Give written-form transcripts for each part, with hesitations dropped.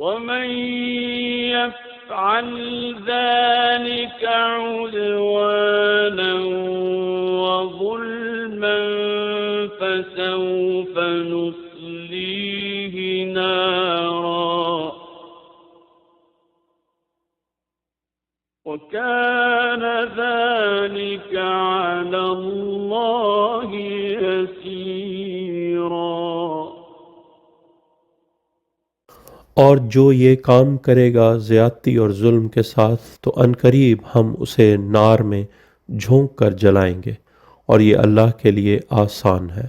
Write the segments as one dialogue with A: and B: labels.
A: वमन यफ़अल ज़ालिका उद्वानन व ज़ुल्मन फसौफ़ नुस्लीहि नारा व कान ज़ालिका अला अल्लाहि यसीरा।
B: और जो ये काम करेगा ज़्यादती और जुल्म के साथ तो अनकरीब हम उसे नार में झोंक कर जलाएंगे और ये अल्लाह के लिए आसान है।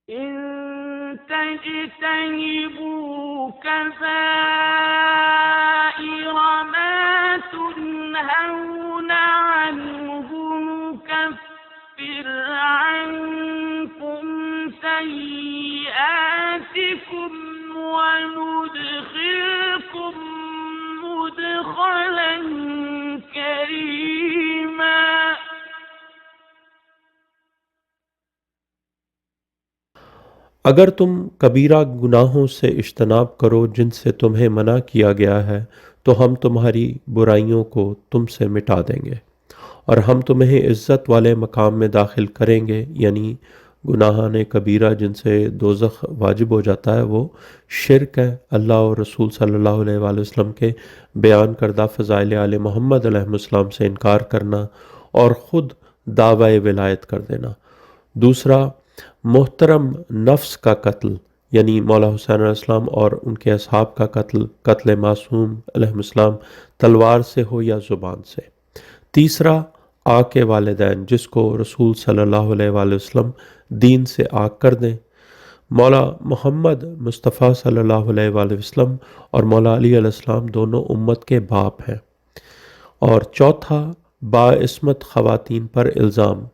A: इन तजतनिबू कबाइर मा तुनहौना अन्हु नुकफ्फिर अन्कुम सय्यिआतिकुम व नुदखिलकुम मुदखलन करीमा।
B: अगर तुम कबीरा गुनाहों से इज्तनाब करो जिनसे तुम्हें मना किया गया है तो हम तुम्हारी बुराइयों को तुमसे मिटा देंगे और हम तुम्हें इज़्ज़त वाले मकाम में दाखिल करेंगे। यानी गुनाहान कबीरा जिनसे दोज़ख वाजिब हो जाता है वो शिरक है, अल्लाह और रसूल सल्लल्लाहु अलैहि वसल्लम के बयान करदा फ़ज़ाइल आले मोहम्मद अलैहिस्सलाम से इनकार करना और ख़ुद दावा विलायत कर देना। दूसरा, मोहतरम नफ्स का कत्ल यानी मौला हुसैन अलैहिस्सलाम और उनके असहाब का कत्ल, कत्ल मासूम अलैहिस्सलाम तलवार से हो या ज़ुबान से। तीसरा, आग के वालिदैन जिसको रसूल सल्लल्लाहु अलैहि वसल्लम दीन से आग कर दें। मौला मोहम्मद मुस्तफ़ा सल्लल्लाहु अलैहि वसल्लम और मौला अली अलैहिस्सलाम दोनों उम्मत के बाप हैं। और चौथा, बाइस्मत ख़वातीन पर इल्ज़ाम,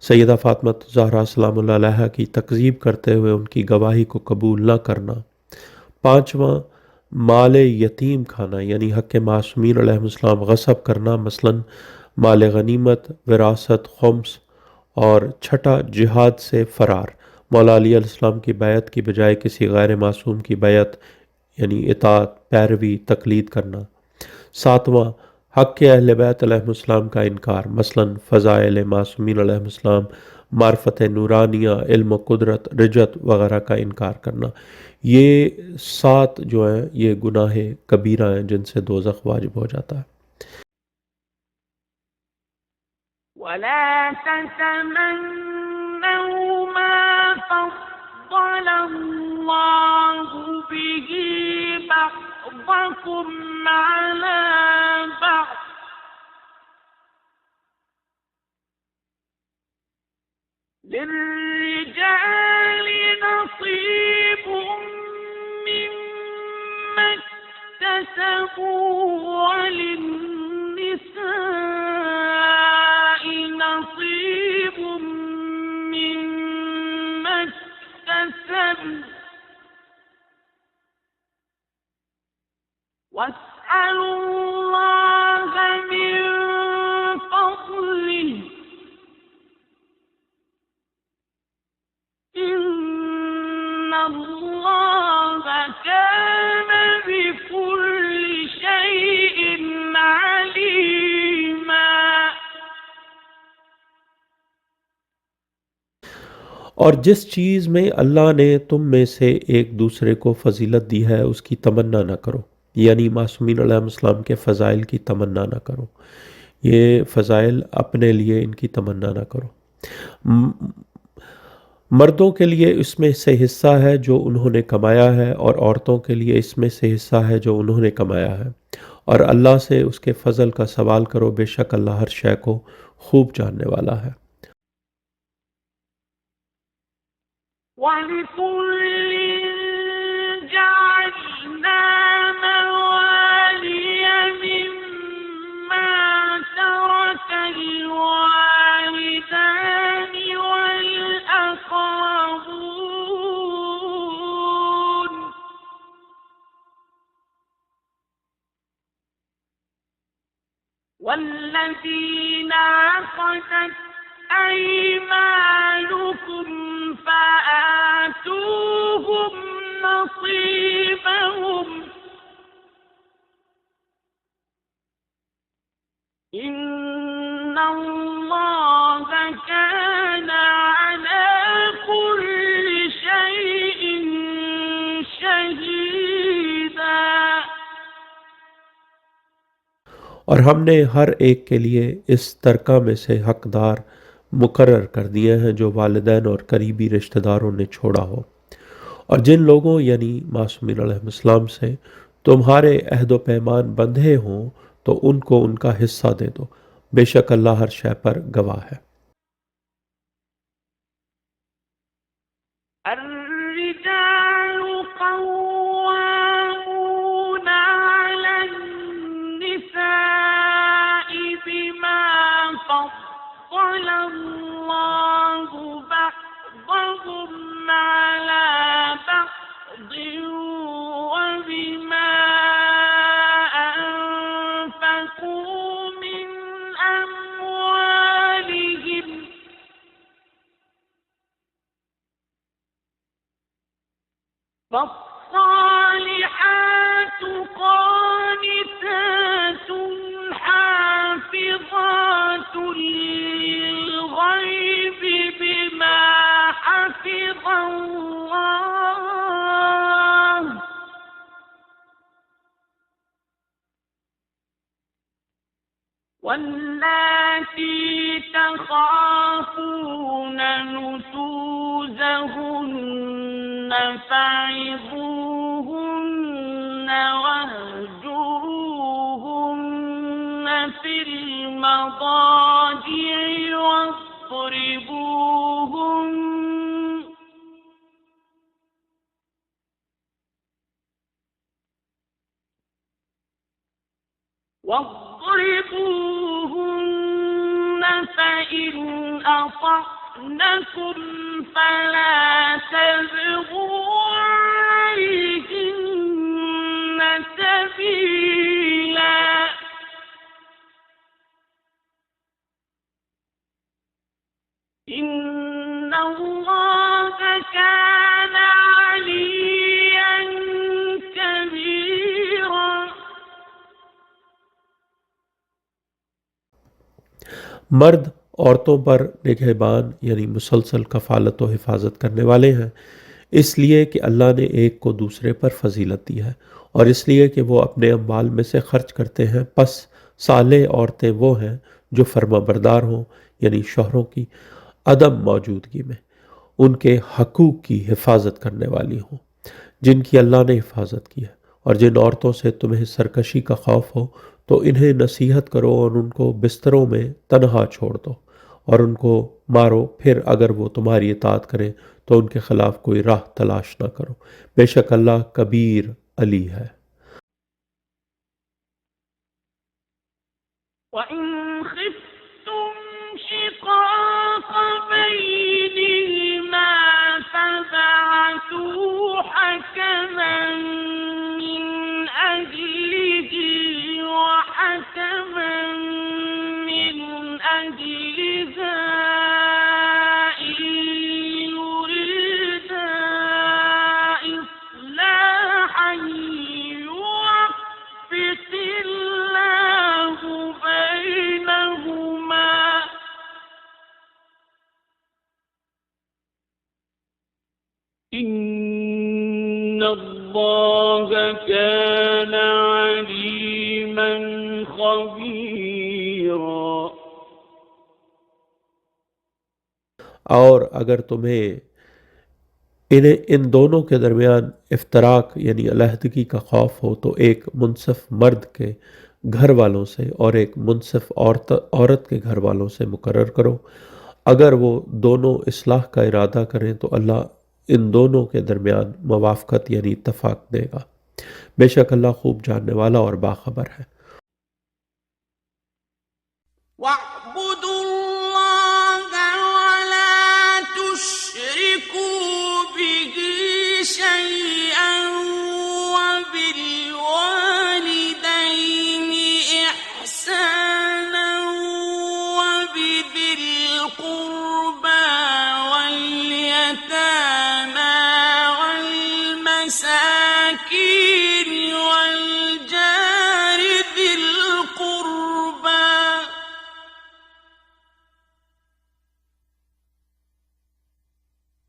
B: सैयदा फ़ातिमा ज़हरा सलामुल्लाह अलैहा की तकज़ीब करते हुए उनकी गवाही को कबूल न करना। पाँचवां, माल यतीम खाना यानी हक़ मासूमीन अलैहिस्सलाम गसब करना, मसलन माल गनीमत, विरासत, खुम्स। और छठा, जिहाद से फ़रार, मौला अली अलैहिस्सलाम की बैत की बजाय किसी गैर मासूम की बैत यानी इताअत, पैरवी, तकलीद करना। सातवां, हक़ अहले बैत अलैहिस्सलाम का इनकार, मसलन फ़ज़ाइल मासूमीन अलैहिस्सलाम, मार्फत नूरानिया, इल्म कुदरत, रिजत वगैरह का इनकार करना। ये 7 जो हैं ये गुनाहे कबीरा हैं जिनसे दोज़ख वाजिब हो जाता है।
A: वला ततमन्नौ मा फद्दल अल्लाहु बिही बअदकुम अला बअद लिर्रिजालि नसीबुम मिम्मा इक्तसबू वलिन्निसाइ नसीबुम मिम्मा इक्तसब्न वस्अलुल्लाह मिन फज़लिहि इन्नल्लाह कान बिकुल्लि शैइन अलीमा।
B: और जिस चीज़ में अल्लाह ने तुम में से एक दूसरे को फजीलत दी है उसकी तमन्ना न करो, यानी मासूमीन अलैहिस्सलाम के फ़ज़ाइल की तमन्ना न करो। ये फ़ज़ाइल अपने लिए इनकी तमन्ना न करो। मर्दों के लिए इसमें से हिस्सा है जो उन्होंने कमाया है और औरतों के लिए इसमें से हिस्सा है जो उन्होंने कमाया है। और अल्लाह से उसके फ़ज़ल का सवाल करो, बेशक अल्लाह हर शय को खूब जानने वाला है।
A: वलिकुल्लिन जअलना मवालिय मिम्मा तरकल वालिदानि वल अक़रबून वल्लज़ीन अक़दत अयमानुकुम फ़आतूहुम
B: और हमने हर एक के लिए इस तरका में से हकदार मुकर्रर कर दिए हैं जो वालिदैन और करीबी रिश्तेदारों ने छोड़ा हो। और जिन लोगों यानी मासूमीन अलैहिस्सलाम से तुम्हारे अहद पैमान बंधे हों तो उनको उनका हिस्सा दे दो, बेशक अल्लाह हर शय पर गवाह है।
A: الرجال قوامون على النساء بما فضل الله بعضهم على بعض وبما أنفقوا من أموالهم فالصالحات قانتات حافظات للغيب بما حفظ الله واللاتي تخافون نشوزهن فعظوهن واهجروهن في المضاجع واضربوهن فإن أطعنكم فلا تبغوا عليهن سبيلا إن الله كان عليا كبيرا।
B: मर्द औरतों पर निगहबान यानी मुसलसल कफ़ालत व हिफाजत करने वाले हैं, इसलिए कि अल्लाह ने एक को दूसरे पर फजीलत दी है और इसलिए कि वो अपने अम्वाल में से खर्च करते हैं। पस साले औरतें वो हैं जो फर्माबरदार हों यानी शौहरों की अदम मौजूदगी में उनके हकूक़ की हिफाजत करने वाली हों जिनकी अल्लाह ने हिफाजत की है। और जिन औरतों से तुम्हें सरकशी का खौफ हो तो इन्हें नसीहत करो और उनको बिस्तरों में तन्हा छोड़ दो और उनको मारो, फिर अगर वो तुम्हारी इताअत करें तो उनके खिलाफ कोई राह तलाश ना करो, बेशक अल्लाह कबीर अली है।
A: وإن خفتم شقاق بينهما فابعثوا حكما من أهله وحكما من أهلها إن يريدا إصلاحا يوفق الله بينهما إن الله كان عليما خبيرا।
B: और अगर तुम्हें इन दोनों के दरमियान इफ्तराक यानी अलहदगी का खौफ हो तो एक मुनसिफ मर्द के घर वालों से और एक मुनसिफ औरत के घर वालों से मुकर्रर करो। अगर वो दोनों इस्लाह का इरादा करें तो अल्लाह इन दोनों के दरमियान मवाफ़क़त यानी इत्तफ़ाक़ देगा, बेशक अल्लाह खूब जानने वाला और बाखबर है।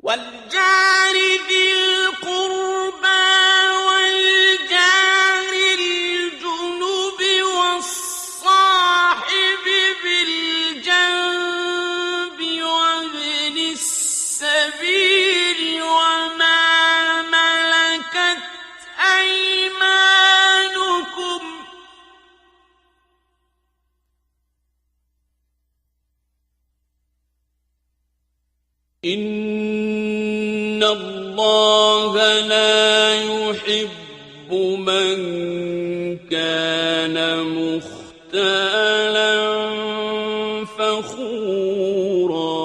A: والجار ذي القربى والجار الجنب والصاحب إن الله لا يحب من كان مختالا فخورا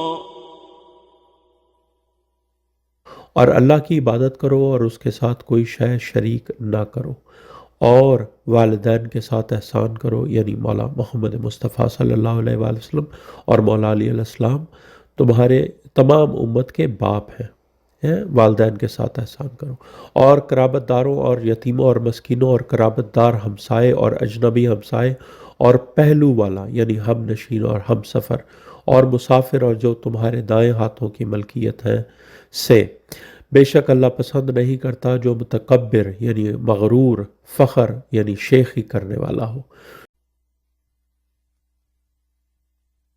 B: और अल्लाह की इबादत करो और उसके साथ कोई शय शरीक ना करो, और वालिदैन के साथ एहसान करो, यानी मौला मोहम्मद मुस्तफ़ा सल्लल्लाहु अलैहि वसल्लम और मौला अली अलैहिस्सलाम तुम्हारे तमाम उम्मत के बाप हैं। वालिदैन के साथ एहसान करो, और कराबतदारों और यतीमों और मस्किनों और कराबतदार हमसाए और अजनबी हमसाए और पहलू वाला यानी हम नशीन और हम सफ़र और मुसाफिर और जो तुम्हारे दाएं हाथों की मलकियत है से। बेशक अल्लाह पसंद नहीं करता जो मुतकब्बिर यानी मगरूर, फ़ख्र यानी शेखी करने वाला हो।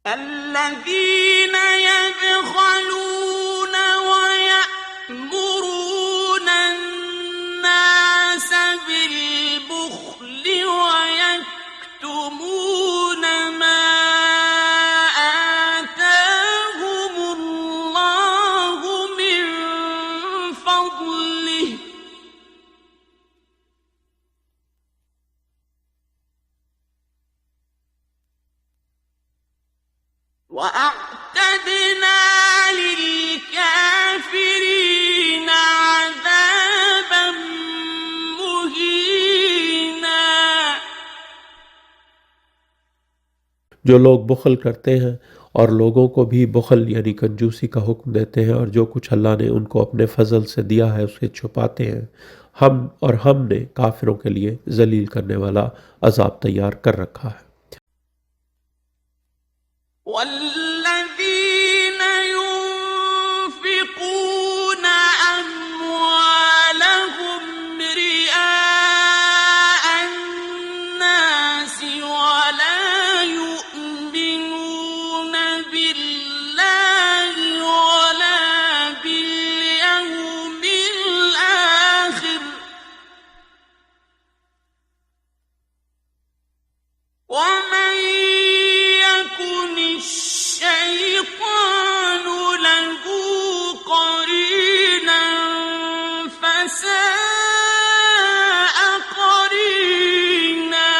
A: الذين يبخلون ويأمرون الناس بالبخل ويكتمون ما آتاهم الله من فضله وأعتدنا للكافرين عذابا مهينا।
B: जो लोग बुखल करते हैं और लोगों को भी बुखल यानी कंजूसी का हुक्म देते हैं, और जो कुछ अल्लाह ने उनको अपने फजल से दिया है उसे छुपाते हैं, हमने काफिरों के लिए जलील करने वाला अजाब तैयार कर रखा है।
A: والذين ينفقون أموالهم رئاء الناس ولا يؤمنون بالله ولا باليوم الآخر ومن يكن الشيطان له قرينا فساء قرينا।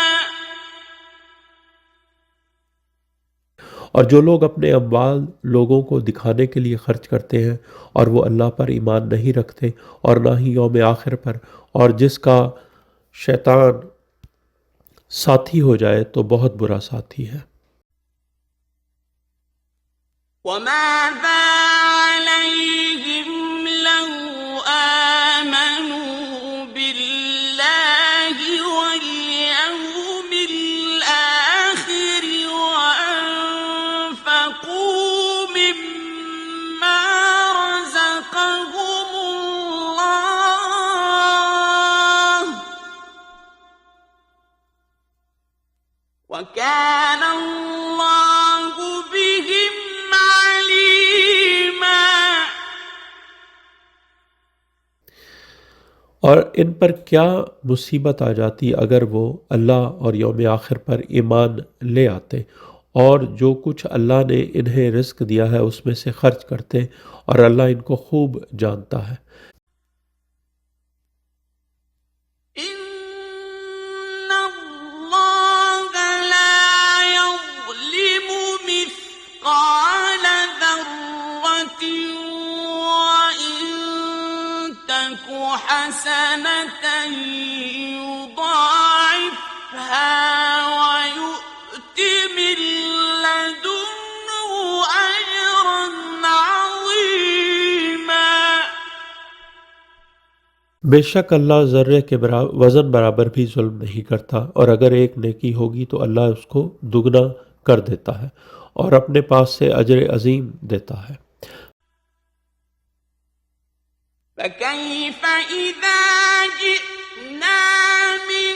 B: और जो लोग अपने अम्वाल लोगों को दिखाने के लिए खर्च करते हैं और वो अल्लाह पर ईमान नहीं रखते और ना ही यौम आखिर पर, और जिसका शैतान साथी हो जाए तो बहुत बुरा साथी है।
A: وماذا عليهم لو آمنوا بالله واليوم الآخر وأنفقوا مما رزقهم الله وكان الله بهم عليما।
B: और इन पर क्या मुसीबत आ जाती अगर वो अल्लाह और यौम आखिर पर ईमान ले आते और जो कुछ अल्लाह ने इन्हें रिस्क दिया है उसमें से खर्च करते, और अल्लाह इनको खूब जानता है।
A: إن الله لا يظلم مثقال ذرة وإن تك حسنة يضاعفها ويؤت من لدنه أجرا عظيما।
B: बेशक अल्लाह ज़र्रे के वज़न बराबर भी जुल्म नहीं करता, और अगर एक नेकी होगी तो अल्लाह उसको दुगना कर देता है और अपने पास से अजर अजीम देता है।
A: فكيف إذا جئنا من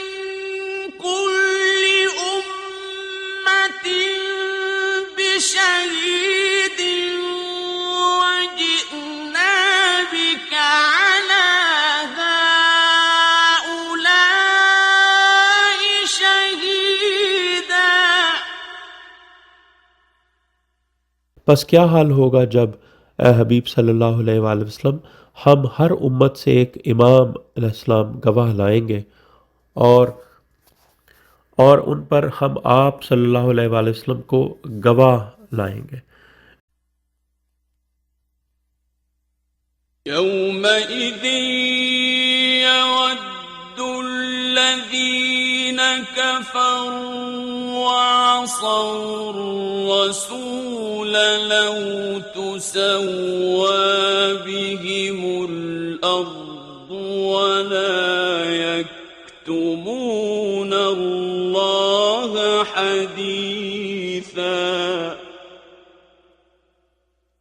A: كل أمة بشهيد وجئنا بك على هؤلاء شهيدا।
B: बस क्या हाल होगा जब ए हबीब सल्लल्लाहु अलैहि वसल्लम, हम हर उम्मत से एक इमाम अलैहिस्सलाम गवाह लाएंगे और उन पर हम आप सल्लल्लाहु अलैहि वसल्लम को गवाह लाएंगे।
A: يومئذ يود الذين كفروا وعصوا الرسول لو تسوى بهم الأرض ولا يكتمون الله حديثا।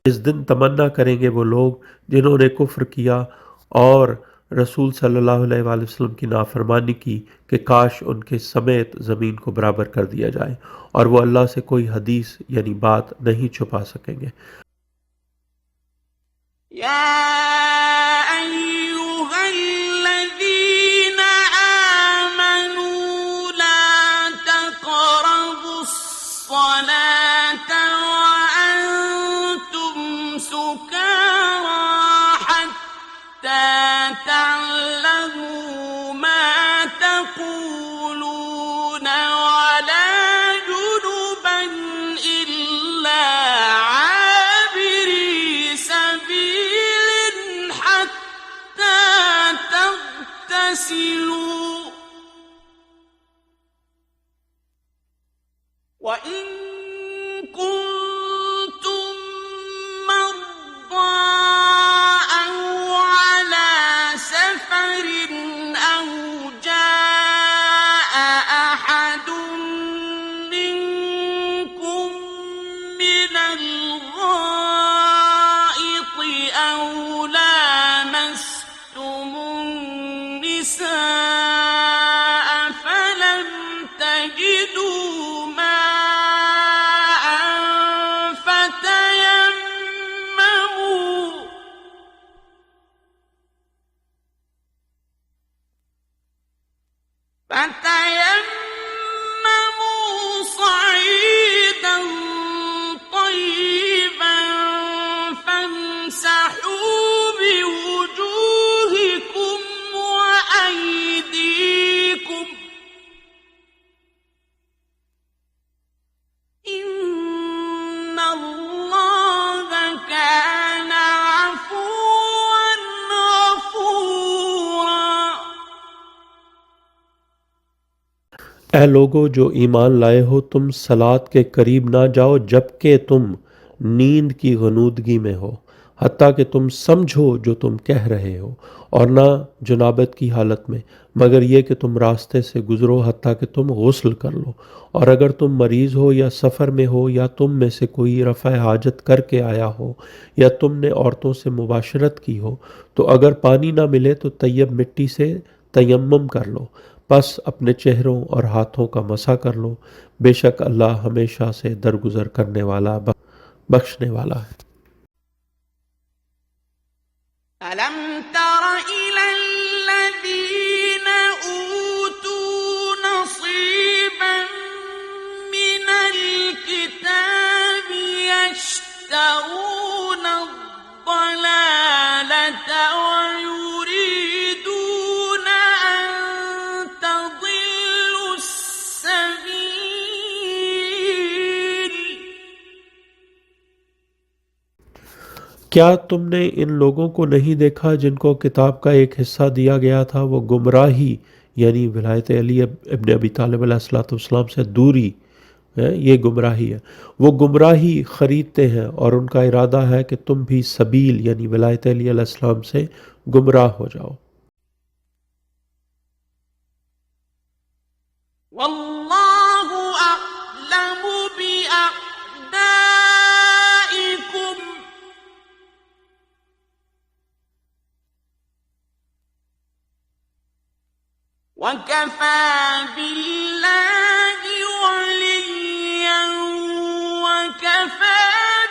B: इस दिन तमन्ना करेंगे वो लोग जिन्होंने कुफ्र किया और रसूल सल्लल्लाहु अलैहि वसल्लम की नाफरमानी की कि काश उनके समेत ज़मीन को बराबर कर दिया जाए, और वो अल्लाह से कोई हदीस यानी बात नहीं छुपा सकेंगे।
A: या अय्युहल्लज़ीना आमनू ला तक़रबुस्सलाता سكارى حتى تعلموا ما تقولون ولا جنبا إلا عابري سبيل حتى تغتسلوا وإن كنتم أو على سفر أو جاء أحد منكم من الغائط أو لامستم النساء فلم تجدوا ماء فتيمموا صعيدا طيبا فامسحوا بوجوهكم وأيديكم إن الله كان عفوا غفورا।
B: ऐ लोगो जो ईमान लाए हो, तुम सलात के करीब ना जाओ जबकि तुम नींद की गनूदगी में हो, हत्ता कि तुम समझो जो तुम कह रहे हो, और ना जुनाबत की हालत में, मगर ये कि तुम रास्ते से गुजरो हत्ता कि तुम गुस्ल कर लो। और अगर तुम मरीज़ हो या सफ़र में हो या तुम में से कोई रफ़ा हाजत करके आया हो या तुमने औरतों से मुबाशरत की हो, तो अगर पानी ना मिले तो तैयब मिट्टी से तयम्मुम कर लो, बस अपने चेहरों और हाथों का मसा कर लो। बेशक अल्लाह हमेशा से दरगुजर करने वाला बख्शने वाला है।
A: ألم تر إلى الذين أوتوا نصيبا من الكتاب يشترون الضلالة ويريدون أن تضلوا السبيل।
B: क्या तुमने इन लोगों को नहीं देखा जिनको किताब का एक हिस्सा दिया गया था? वो गुमराही यानी विलायत अली इब्न अबी तालिब अलैहिस्सलाम से दूरी है, ये गुमराही है। वो गुमराही ख़रीदते हैं और उनका इरादा है कि तुम भी सबील यानी विलायत अली अलैहिस्सलाम से गुमराह हो जाओ।
A: वल्लाहु अअलमु बिअअदाइकुम वकफा बिल्लाहि वलिय्या वकफा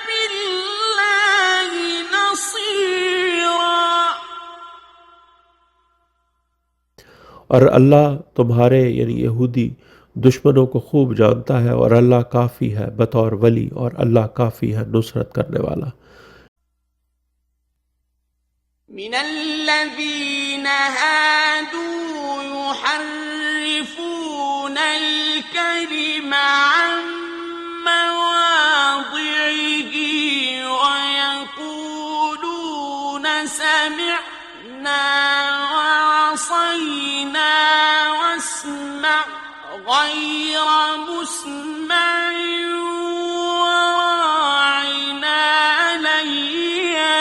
A: बिल्लाहि नसीरा।
B: और अल्लाह तुम्हारे यानी यहूदी दुश्मनों को खूब जानता है, और अल्लाह काफ़ी है बतौर वली, और अल्लाह काफ़ी है नुसरत करने वाला।
A: من الذين هادوا يحرفون الكلم عن مواضعه ويقولون سمعنا وعصينا واسمع غير مسمع وراعنا ليا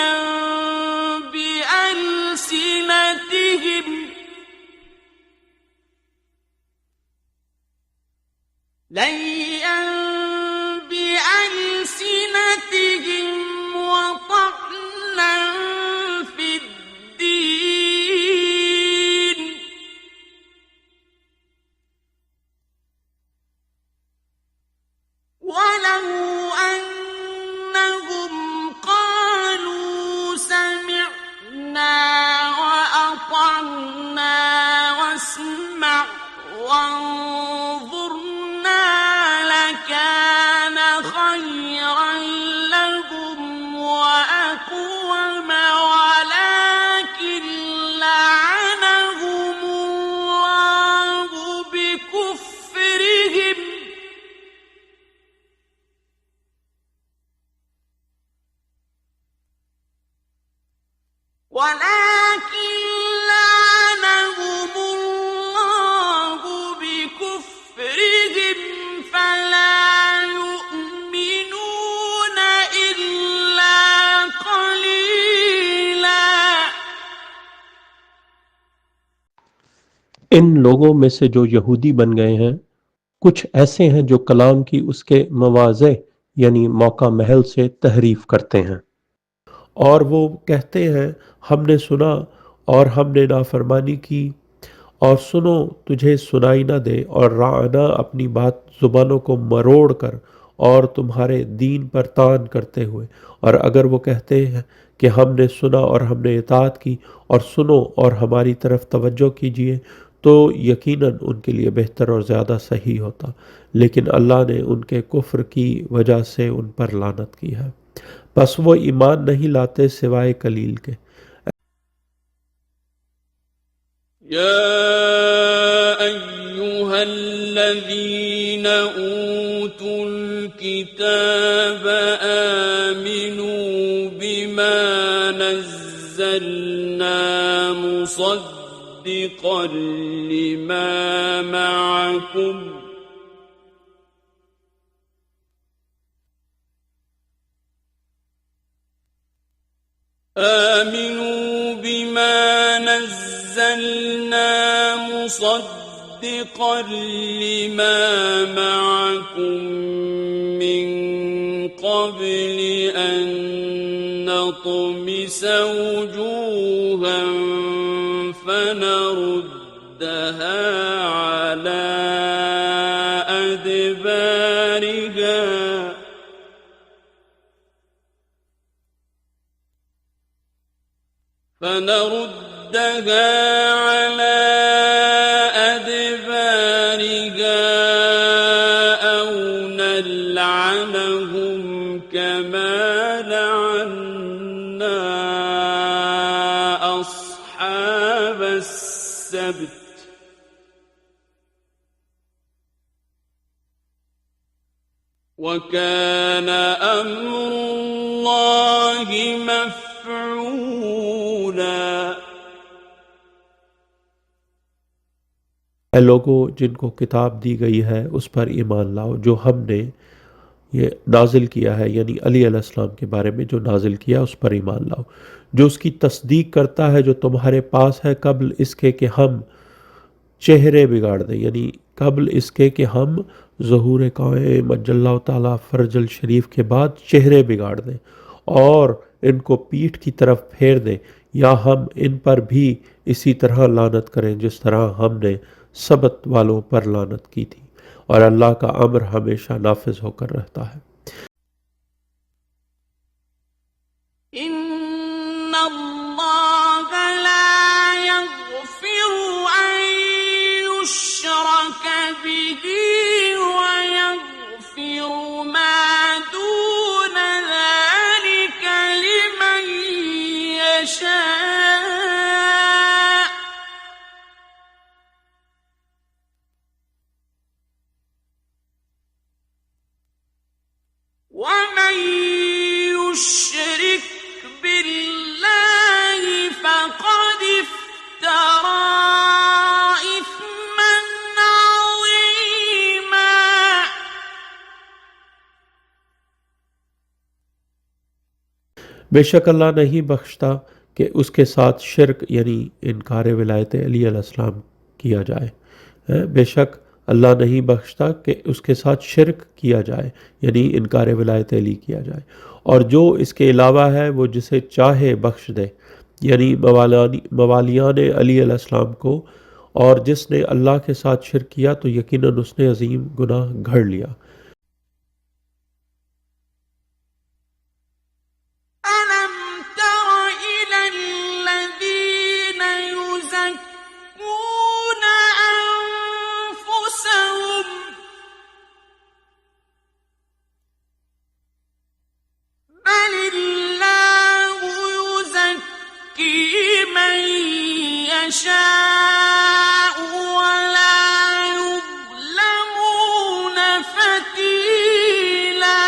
A: بألسنتهم وطعنا في الدين ولو أنهم قالوا سمعنا وأطعنا واسمع وانظرنا لكان خيرا لهم وأقوم ولكن لعنهم الله بكفرهم فلا يؤمنون إلا قليلا.
B: इन लोगों में से जो यहूदी बन गए हैं कुछ ऐसे हैं जो कलाम की उसके मवाज़े यानी मौका महल से तहरीफ करते हैं और वो कहते हैं हमने सुना और हमने नाफरमानी की और सुनो तुझे सुनाई न दे और राना अपनी बात जुबानों को मरोड़ कर और तुम्हारे दीन पर तान करते हुए और अगर वो कहते हैं कि हमने सुना और हमने इताअत की और सुनो और हमारी तरफ तवज्जो कीजिए तो यकीनन उनके लिए बेहतर और ज़्यादा सही होता लेकिन अल्लाह ने उनके कुफ्र की वजह से उन पर लानत की है बस वो ईमान नहीं लाते सिवाय कलील के।
A: या अय्युहल्लज़ीन ऊतुल किताब आमिनू बिमा नज़्ज़लना मुसद्दिक़न लिमा मअकुम آمنوا بما نزلنا مصدقا لما معكم من قبل أن نطمس وجوها فنردها على أدبارها أو نلعنهم كما لعنا أصحاب السبت وكان أمر الله مفعولا।
B: ऐ लोगों जिनको किताब दी गई है उस पर ईमान लाओ जो हमने ये नाजिल किया है यानी अली अलैहिस्सलाम के बारे में जो नाजिल किया उस पर ईमान लाओ जो उसकी तस्दीक करता है जो तुम्हारे पास है कब्ल इसके कि हम चेहरे बिगाड़ दें यानी कब्ल इसके कि हम ज़हूर कायम अजल्लाहु ताला फरजल शरीफ के बाद चेहरे बिगाड़ दें और इनको पीठ की तरफ फेर दें या हम इन पर भी इसी तरह लानत करें जिस तरह हमने सबत वालों पर लानत की थी और अल्लाह का अम्र हमेशा नाफिज होकर रहता है।
A: इन्नल्लाह ला यग़फ़िरु अन युश्रक बिही व यग़फ़िरु मा दून ज़ालिका लिमन यशा।
B: बेशक अल्लाह नहीं बख्शता कि उसके साथ शिर्क यानी इनकार विलायत अली अलैहिस्सलाम किया जाए। बेशक अल्लाह नहीं बख्शता कि उसके साथ शिर्क किया जाए यानी इनकार विलायत अली किया जाए, और जो इसके अलावा है वो जिसे चाहे बख्श दे यानी मवालियान अली अलैहिस्सलाम को, और जिसने अल्लाह के साथ शिर्क किया तो यकीनन उसने अजीम गुनाह घड़ लिया।
A: ألم تر إلى الذين يزكون أنفسهم بل الله يزكي من يشاء ولا يظلمون فتيلا।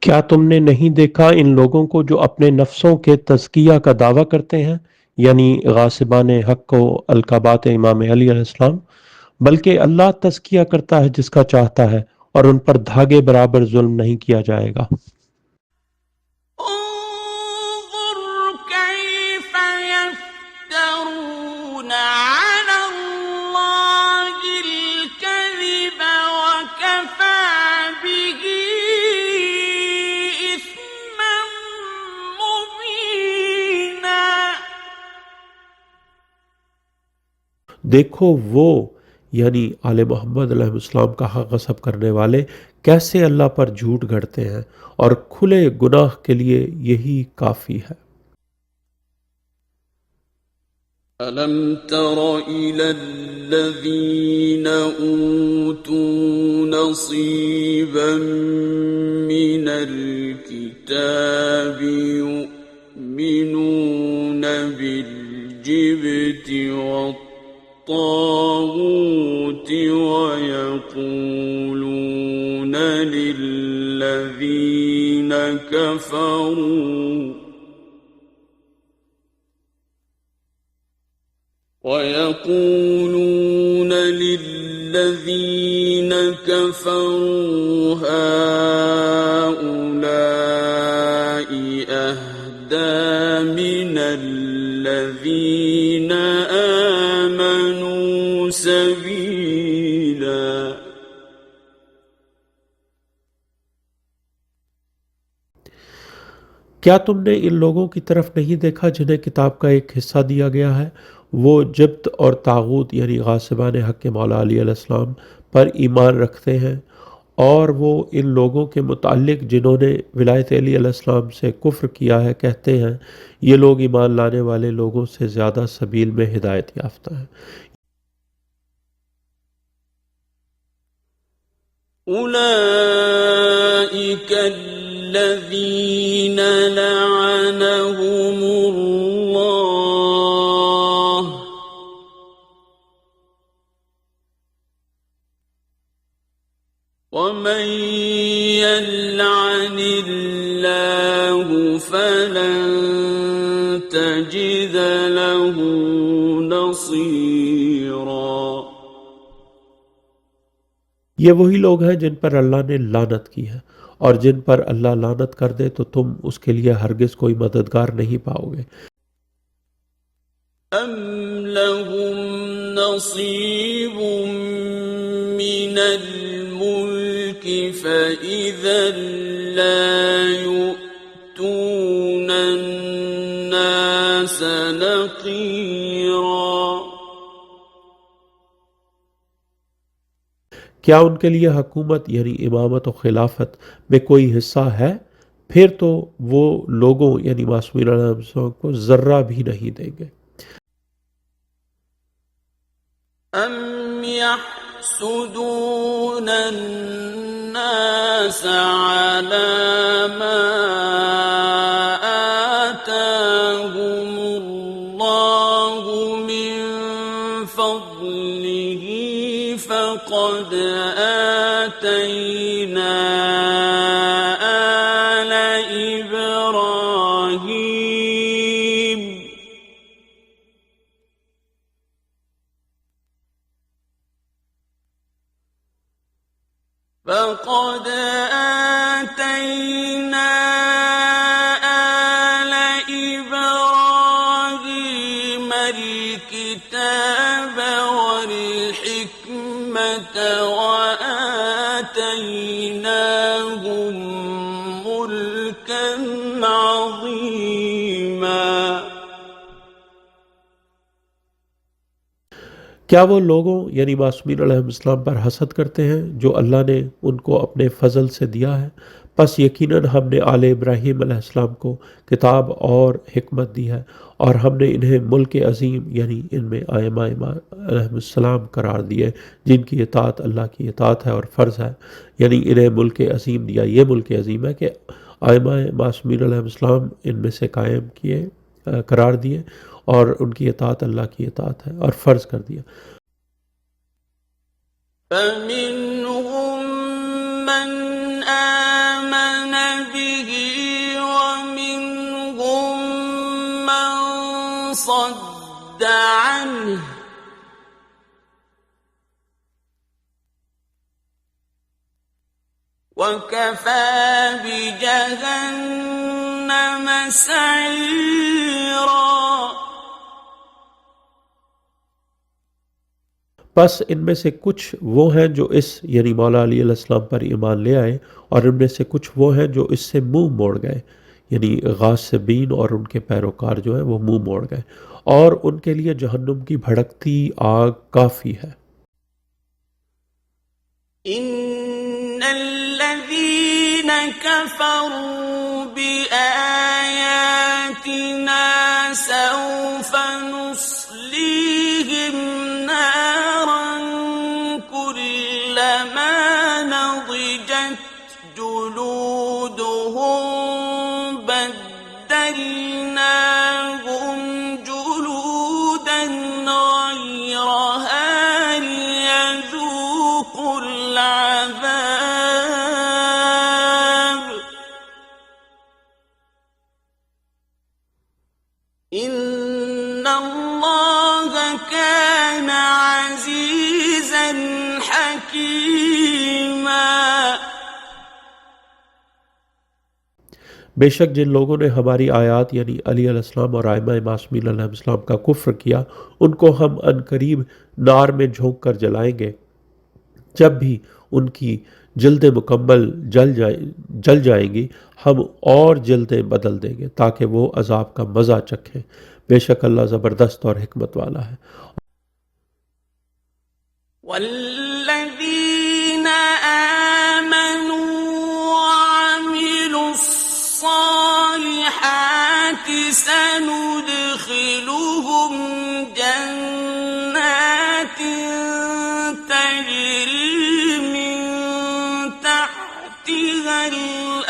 B: क्या तुमने नहीं देखा इन लोगों को जो अपने नफ्सों के तज़किया का दावा करते हैं, यानी गासिबान हक को अलकाबात इमाम अली अलैहिस्सलाम, बल्कि अल्लाह तज़किया करता है जिसका चाहता है और उन पर धागे बराबर जुल्म नहीं किया जाएगा।
A: انظر كيف يفترون على الله الكذب وكفى به إثما مبينا।
B: देखो वो यानी आले मोहम्मद अलैहिस्सलाम का हक गसब करने वाले कैसे अल्लाह पर झूठ गढ़ते हैं, और खुले गुनाह के लिए यही काफ़ी है।
A: ألم تر إلى الذين أوتوا نصيبا من الكتاب يؤمنون بالجبت والطاغوت ويقولون للذين كفروا هؤلاء أهدى من الذين آمنوا سبيلا।
B: क्या तुमने इन लोगों की तरफ नहीं देखा जिन्हें किताब का एक हिस्सा दिया गया है, वो जिब्त और तागूत यानी गासिबान हक के मौला अली अलैहिस्सलाम पर ईमान रखते हैं, और वो इन लोगों के मुतालिक जिन्होंने विलायत अली अलैहिस्सलाम से कुफ्र किया है कहते हैं ये लोग ईमान लाने वाले लोगों से ज़्यादा सबील में हिदायत याफ्ता हैं।
A: أولئك الذين لعنهم الله ومن يلعن الله فلن تجد له نصيرا।
B: ये वही लोग हैं जिन पर अल्लाह ने लानत की है, और जिन पर अल्लाह लानत कर दे तो तुम उसके लिए हरगिज कोई मददगार नहीं पाओगे।
A: أم لهم نصيب من الملك فإذا لا يؤتون الناس نقيرا।
B: क्या उनके लिए हकूमत यानी इमामत और खिलाफत में कोई हिस्सा है? फिर तो वो लोगों यानी मासूमीन अलैहिस्सलाम को ज़र्रा भी नहीं देंगे।
A: أم يحسدون الناس على ما آتاهم الله من فضله فقد آتينا آل إبراهيم فقد آتينا ملكا عظيما.
B: क्या वो लोगों यानी मासूमीन अलैहिस्सलाम पर हसद करते हैं जो अल्लाह ने उनको अपने फ़ज़ल से दिया है? बस यकीनन हमने आले इब्राहीम अलैहिस्सलाम को किताब और हिकमत दी है और हमने इन्हें मुल्क अज़ीम यानी इनमें आइमा अलैहिस्सलाम करार दिए जिनकी इताअत अल्लाह की इताअत है और फ़र्ज़ है। यानी इन्हें मुल्क अज़ीम दिया। ये मुल्क अज़ीम है कि आइमा मासूमीन अलैहिस्सलाम इनमें से कायम किए करार दिए और उनकी इताअत अल्लाह की इताअत है और फ़र्ज़ कर दिया।
A: فمنهم من آمن به ومنهم من صد عنه وكفى بجهنم سعيرا.
B: बस इनमें से कुछ वो हैं जो इस यानी मौला अली अलैहिस्सलाम पर ईमान ले आए और इनमें से कुछ वो हैं जो इससे मुंह मोड़ गए यानी गासिबीन और उनके पैरोकार जो हैं वो मुंह मोड़ गए और उनके लिए जहन्नुम की भड़कती आग काफ़ी है।
A: इन्नल्लज़ीन कफ़रू बिआयातिना सौफ नुस्लीहिम नारन कुल्लमा नضجت जुलूदुहुम बद्दलनाहुम जुलूदन गयरहा लियذوقوا العذاب इन्नल्लाह कान अज़ीज़न हकीमा.
B: बेशक जिन लोगों ने हमारी आयात यानी अली अलैहिस्सलाम और आइमा मासूमीन अलैहिस्सलाम का कुफ्र किया उनको हम अनकरीब नार में झोंक कर जलाएंगे। जब भी उनकी जिल्दें मुकम्मल जल जाएंगी हम और जिल्दें बदल देंगे ताकि वो अजाब का मज़ा चखें। बेशक अल्लाह ज़बरदस्त और हिकमत वाला है।
A: वल्लज़ीना आमनू वअमिलुस्सालिहाति सनुदखिलुहुम जन्नातिन तजरी मिन तहतिहल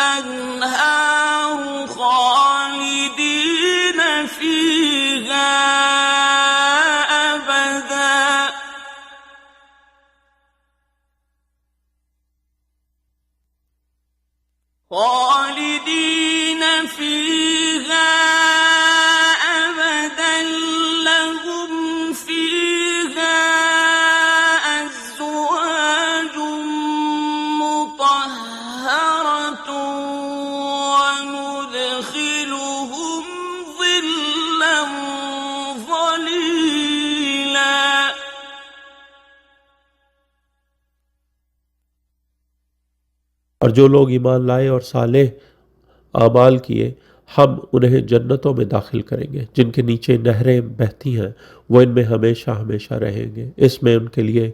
A: अन्हार खालिदीन फीहा अबदा खालिदीन फीहा अबदा लहुम फीहा अज़वाजुम मुतहहरतुन वनुदखिलुहुम ज़िल्लन ज़लीला.
B: और जो लोग ईमान लाए और सालेह आमाल किए हम उन्हें जन्नतों में दाखिल करेंगे जिनके नीचे नहरें बहती हैं वो इनमें हमेशा हमेशा रहेंगे। इसमें उनके लिए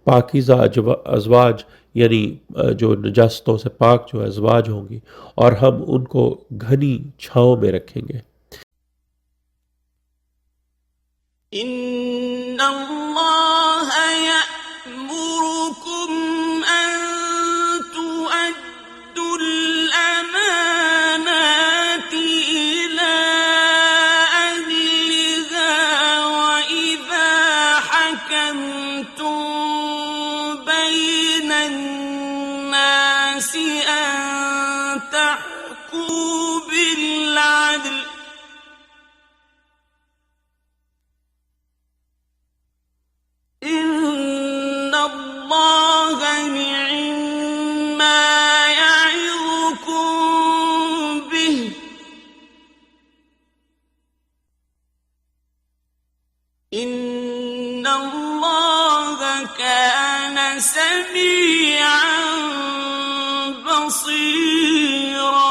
B: पाकीज़ा अज़वाज यानी जो नजास्तों से पाक जो अज़वाज होंगी और हम उनको घनी छाँव में रखेंगे।
A: इन्नल्लाह यअमुरुकुम अन तुअद्दुल अमानाति इला अहलिहा व इज़ा हकमतुम बैनन नासि अन तहकुमू बिल अदल इन्नल्लाह नि'म्मा य'iज़ुकुम बिहि इन्नल्लाह कान समीअन बसीरा.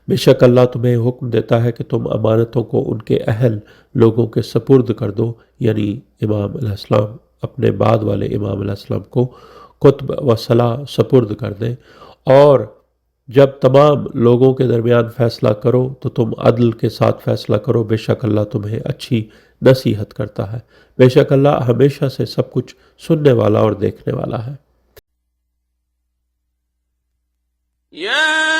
B: बेशक अल्लाह तुम्हें हुक्म देता है कि तुम अमानतों को उनके अहल लोगों के सपुर्द कर दो, यानी इमाम अलैहिस्सलाम अपने बाद वाले इमाम अलैहिस्सलाम को कुतब व सलाह सपुर्द कर दें। और जब तमाम लोगों के दरमियान फ़ैसला करो तो तुम अदल के साथ फ़ैसला करो, बेशक अल्लाह तुम्हें अच्छी नसीहत करता है। बेशक अल्लाह हमेशा से सब कुछ सुनने वाला और देखने वाला है।
A: يا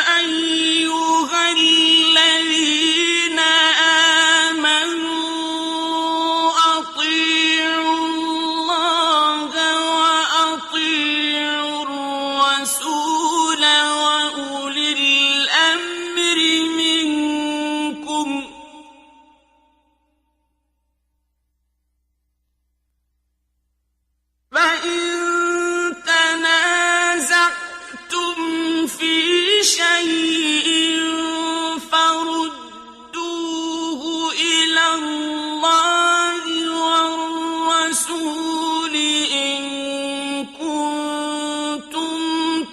A: أيها الذين آمنوا أطيعوا الله وأطيعوا الرسول وأولي الأمر منكم فإن تنازعتم في شيء فردوه إلى الله والرسول إن كنتم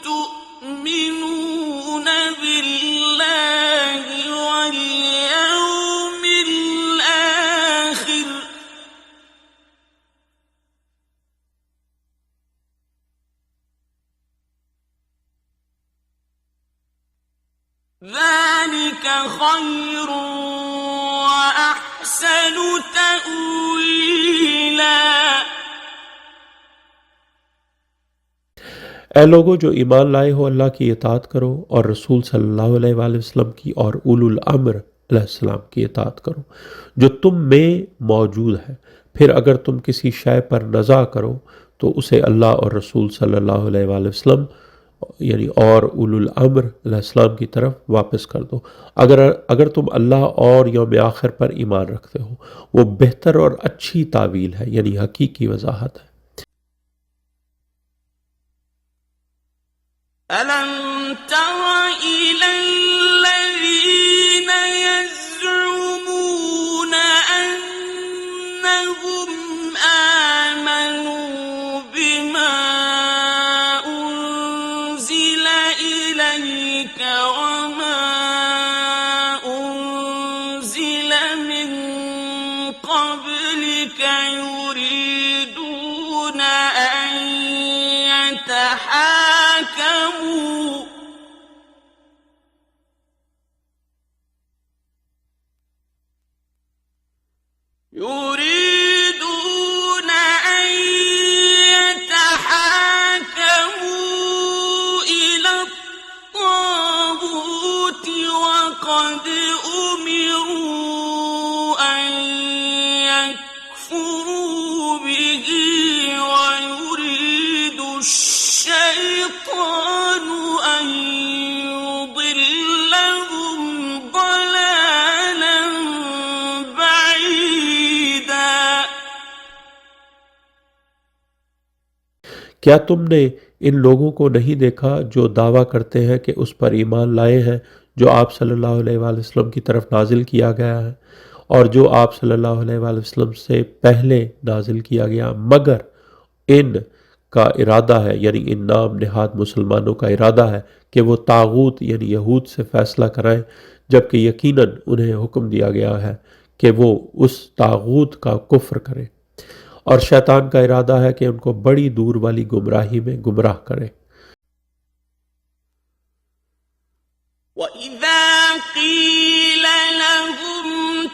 A: تؤمنون بالله واليوم الآخر ذلك خير وأحسن تأويلا।
B: ए लोगो जो ईमान लाए हो, अल्लाह की इताअत करो और रसूल सल्लल्लाहु अलैहि वसल्लम की और उलुल अम्र अलैहिस्सलाम की इताअत करो जो तुम में मौजूद है। फिर अगर तुम किसी शय पर नज़ा करो तो उसे अल्लाह और रसूल सल्लल्लाहु अलैहि वसल्लम यानी और उलुल अम्र अलैहिस्सलाम की तरफ वापस कर दो। अगर तुम अल्लाह और यौम आखिर पर ईमान रखते हो, वो बेहतर और अच्छी तावील है, यानी हकीकी वजाहत है।
A: ألم تر إلى الذين يزعمون أنهم آمنوا بما أنزل إليك وما أنزل من قبلك يريدون أن يتحاكموا إلى الطاغوت وقد أمروا أن يكفروا به ويريد الشيطان أن يضلهم ضلالا بعيدا।
B: क्या तुमने इन लोगों को नहीं देखा जो दावा करते हैं कि उस पर ईमान लाए हैं जो आप सल्लल्लाहु अलैहि वसल्लम की तरफ नाजिल किया गया है और जो आप सल्लल्लाहु अलैहि वसल्लम से पहले नाजिल किया गया, मगर इन का इरादा है यानी इन नाम निहाद मुसलमानों का इरादा है कि वो तागूत यानी यहूद से फ़ैसला कराएं, जबकि यकीनन उन्हें हुक्म दिया गया है कि वो उस तागूत का कुफ्र करें। और शैतान का इरादा है कि उनको बड़ी दूर वाली गुमराही में गुमराह करे।
A: وَإِذَا قِيلَ لَهُمْ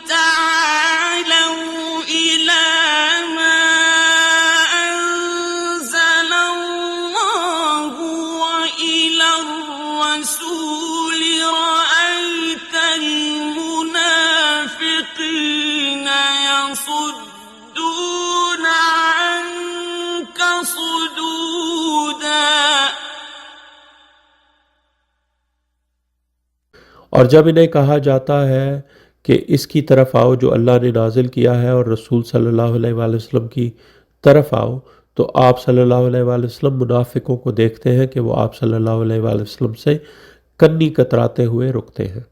A: تَعَالَوْا إِلَى مَا أَنزَلَ اللَّهُ وَإِلَى الرَّسُولِ رَأَيْتَ الْمُنَافِقِينَ يَصُدُّونَ عَنكَ صُدُودًا।
B: और जब इन्हें कहा जाता है कि इसकी तरफ आओ जो अल्लाह ने नाजिल किया है और रसूल सल्लल्लाहु अलैहि वसल्लम की तरफ आओ, तो आप सल्लल्लाहु अलैहि वसल्लम मुनाफिकों को देखते हैं कि वो आप सल्लल्लाहु अलैहि वसल्लम से कन्नी कतराते हुए रुकते हैं।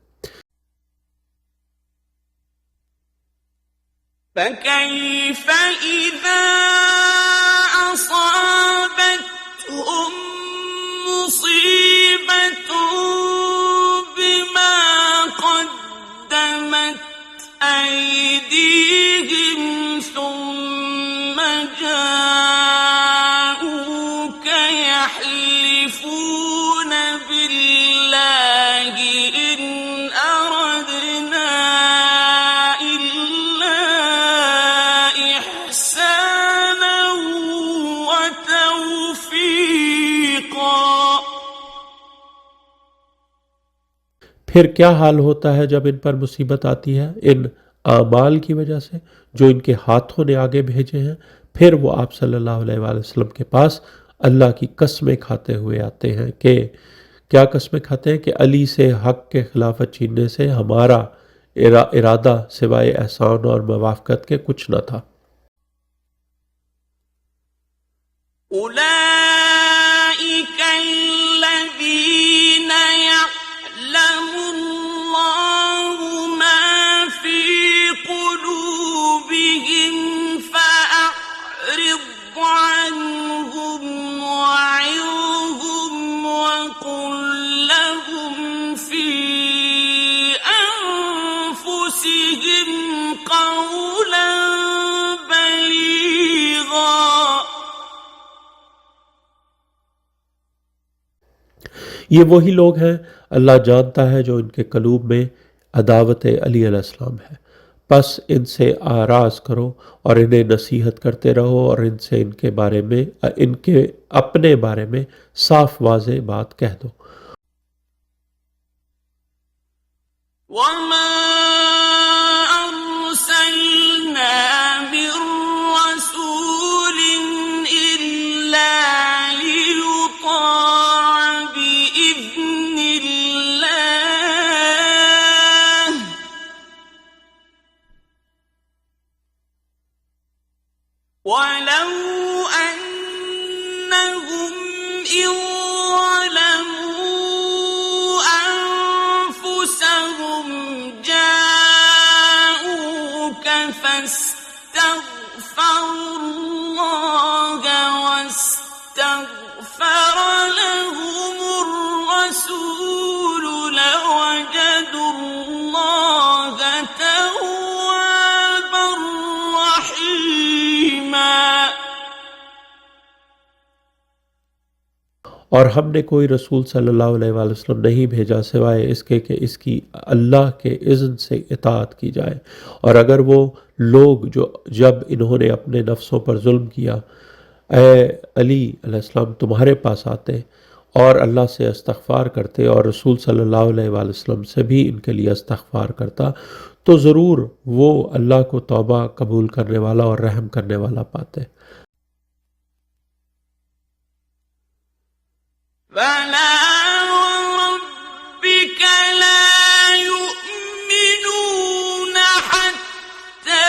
A: فكيف إذا أصابتهم مصيبة يحلفون بالله إن أردنا إلا إحسانا وتوفيقا.
B: फिर क्या हाल होता है जब इन पर मुसीबत आती है इन आमाल की वजह से जो इनके हाथों ने आगे भेजे हैं. फिर वो आप सल्लल्लाहु अलैहि वसल्लम के पास अल्लाह की कस्में खाते हुए आते हैं कि क्या कस्में खाते हैं कि अली से हक के खिलाफत छीनने से हमारा इरादा सिवाय एहसान और मुवाफ़क़त के कुछ न था.
A: أولئك الذين يعلم الله ما في قلوبهم فأعرض عنهم وعظهم وقل لهم في أنفسهم قولا بليغا.
B: ये वही लोग हैं अल्लाह जानता है जो इनके कलूब में अदावत अली अलैहिस्सलाम है. बस इनसे आराज करो और इन्हें नसीहत करते रहो और इनसे इनके बारे में इनके अपने बारे में साफ वाज़े बात कह दो.
A: وما أرسلنا من رسول إلا ليطاع بإذن الله ولو أنهم إذ ظلموا أنفسهم جاءوك فاستغفروا الله واستغفر لهم الرسول لوجدوا الله توابا رحيما.
B: और हमने कोई रसूल सल्लल्लाहु अलैहि वसल्लम नहीं भेजा सिवाय इसके कि इसकी अल्लाह के इज़्न से इताअत की जाए. और अगर वो लोग जो जब इन्होंने अपने नफ्सों पर जुल्म किया ए अली अलैहिस्सलाम तुम्हारे पास आते और अल्लाह से इस्तग़फ़ार करते और रसूल सल्लल्लाहु अलैहि वसल्लम से भी इनके लिए इस्तग़फ़ार करता तो ज़रूर वो अल्लाह को तौबा कबूल करने वाला और रहम करने वाला पाते.
A: فلا وربك لا يؤمنون حتى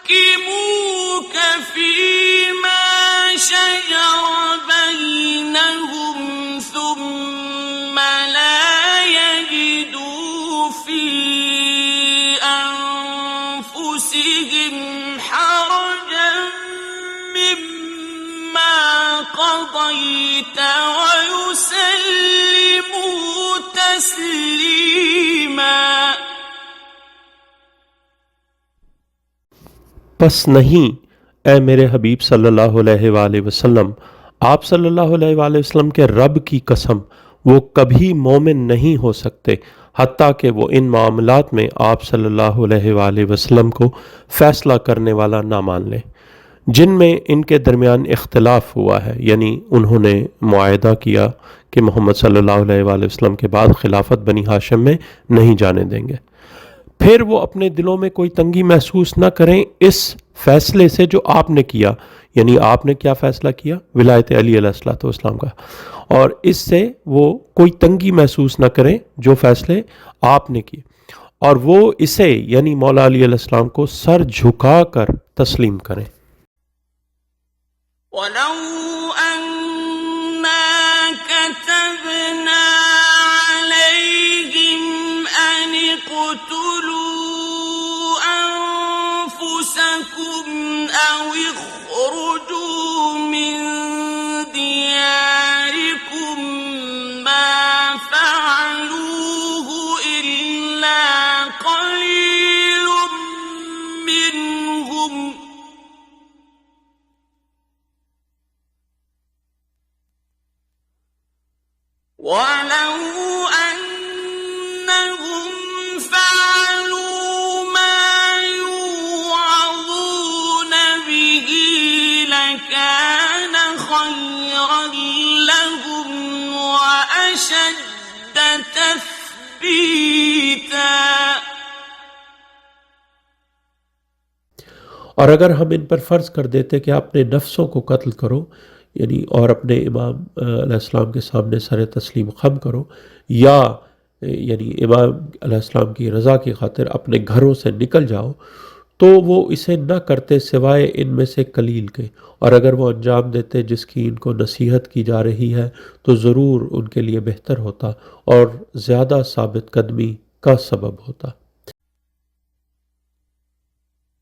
A: يحكموك فيما شجر بينهم ثم لا يجدوا في أنفسهم حرجا مما قضيت ويسلموا تسليما.
B: बस नहीं ए मेरे हबीब सल्लल्लाहु अलैहि वसल्लम आप सल्लल्लाहु अलैहि वसल्लम के रब की कसम वो कभी मोमिन नहीं हो सकते हत्ता कि वो इन मामलात में आप सल्लल्लाहु अलैहि वसल्लम को फ़ैसला करने वाला ना मान लें जिनमें इनके दरमियान इख्तिलाफ हुआ है. यानी उन्होंने मुआहदा किया कि मोहम्मद सल्लल्लाहु अलैहि वसल्लम के बाद खिलाफत बनी हाशिम में नहीं जाने देंगे. फिर वो अपने दिलों में कोई तंगी महसूस न करें इस फैसले से जो आपने किया. यानी आपने क्या फ़ैसला किया विलायत अली अलैहिस्सलाम का और इससे वो कोई तंगी महसूस न करें जो फ़ैसले आपने किए और वो इसे यानी मौला अली अलैहिस्सलाम को सर झुका कर तस्लीम करें.
A: ولو أنا كتبنا عليهم أن اقتلوا أنفسكم أو اخرجوا من دياركم ما فعلوه إلا قليل منهم ولو أنهم فعلوا ما يوعظون به لكان خيرا لهم وأشد تثبيتا
B: और अगर हम इन पर फ़र्ज़ कर देते कि अपने नफ्सों को कत्ल करो यानी और अपने इमाम अलैहिस्सलाम के सामने सर तस्लीम ख़म करो या यानी इमाम अलैहिस्सलाम की रज़ा की खातिर अपने घरों से निकल जाओ तो वो इसे न करते सिवाय इनमें से कलील के और अगर वो अंजाम देते जिसकी इनको नसीहत की जा रही है तो ज़रूर उनके लिए बेहतर होता और ज़्यादा साबित कदमी का सबब होता।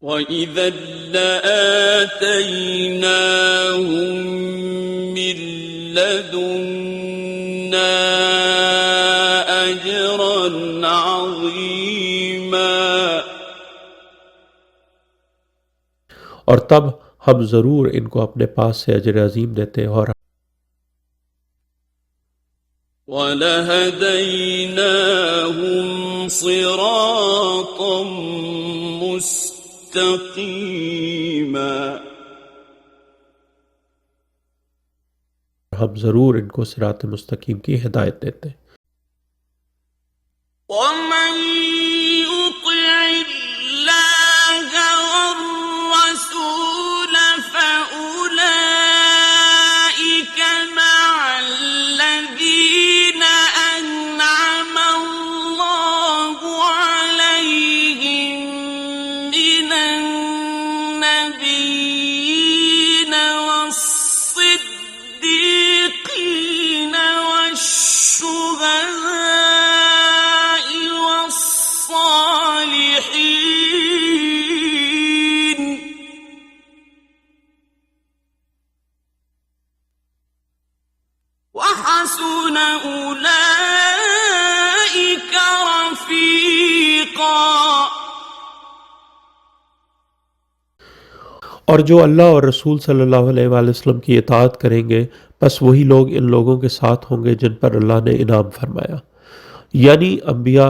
A: وَإِذًا لَّآتَيْنَاهُم مِّن لَّدُنَّا أَجْرًا عَظِيمًا
B: और तब हम ज़रूर इनको अपने पास से अजर अजीम देते और
A: وَلَهَدَيْنَاهُمْ صِرَاطًا مُّسْتَقِيمًا
B: हम ज़रूर इनको सिरात मुस्तकीम की हिदायत देते।
A: وَمَن يُطِعِ اللَّهَ وَالرَّسُولَ فَأُولَٰئِكَ مَعَ الَّذِينَ أَنْعَمَ اللَّهُ عَلَيْهِم مِّنَ النَّبِيِّينَ وَالصِّدِّيقِينَ وَالشُّهَدَاءِ وَالصَّالِحِينَ وَحَسُنَ أُولَٰئِكَ رَفِيقًا
B: और जो अल्लाह और रसूल सल्लल्लाहु अलैहि वसल्लम की इताअत करेंगे बस वही लोग इन लोगों के साथ होंगे जिन पर अल्लाह ने इनाम फरमाया यानी अम्बिया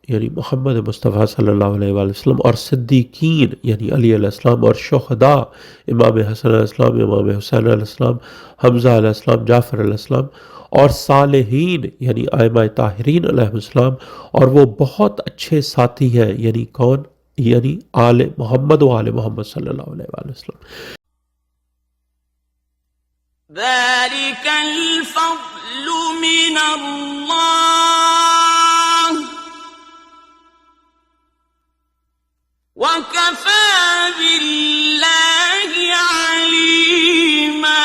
B: यानी मोहम्मद मुस्तफ़ा सल्लल्लाहु अलैहि वसल्लम और सिद्दीकीन यानी अली अलैहिस्सलाम और शुहदा इमाम हसन अलैहिस्सलाम इमाम हुसैन अलैहिस्सलाम हमज़ा अलैहिस्सलाम जाफ़र अलैहिस्सलाम और सालेहीन यानी आइमा ताहिरीन अलैहिस्सलाम और वो बहुत अच्छे साथी हैं यानी कौन यानी आले मोहम्मद व आले मोहम्मद सल्लल्लाहु अलैहि वसल्लम।
A: ذلك الفضل من الله وكفى بالله عليما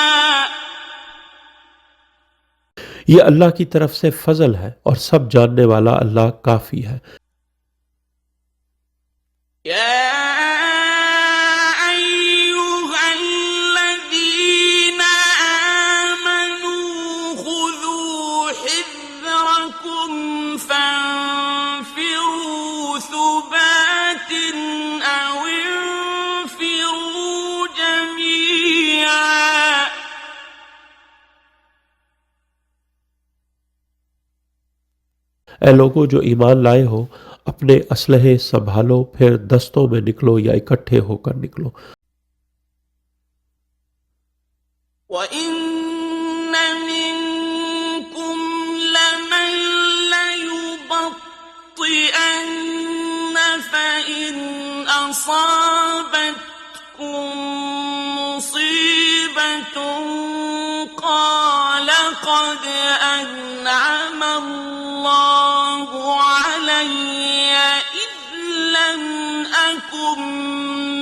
B: ये अल्लाह की तरफ से फजल है और सब जानने वाला अल्लाह काफ़ी है।
A: يا أيها الذين آمنوا خذوا حذركم فانفروا ثبات أو انفروا جميعا
B: ऐ लोगों जो ईमान लाए हो अपने असलहे संभालो फिर दस्तों में निकलो या इकट्ठे होकर निकलो।
A: وَإِنَّ مِنكُمْ لَمَن لَّيُبَطِّئَنَّ فَإِنْ أَصَابَتْكُم مُّصِيبَةٌ قَالَ قَدْ أَنْعَمَ اللَّهُ عَلَيَّ إِذْ لَمْ أَكُن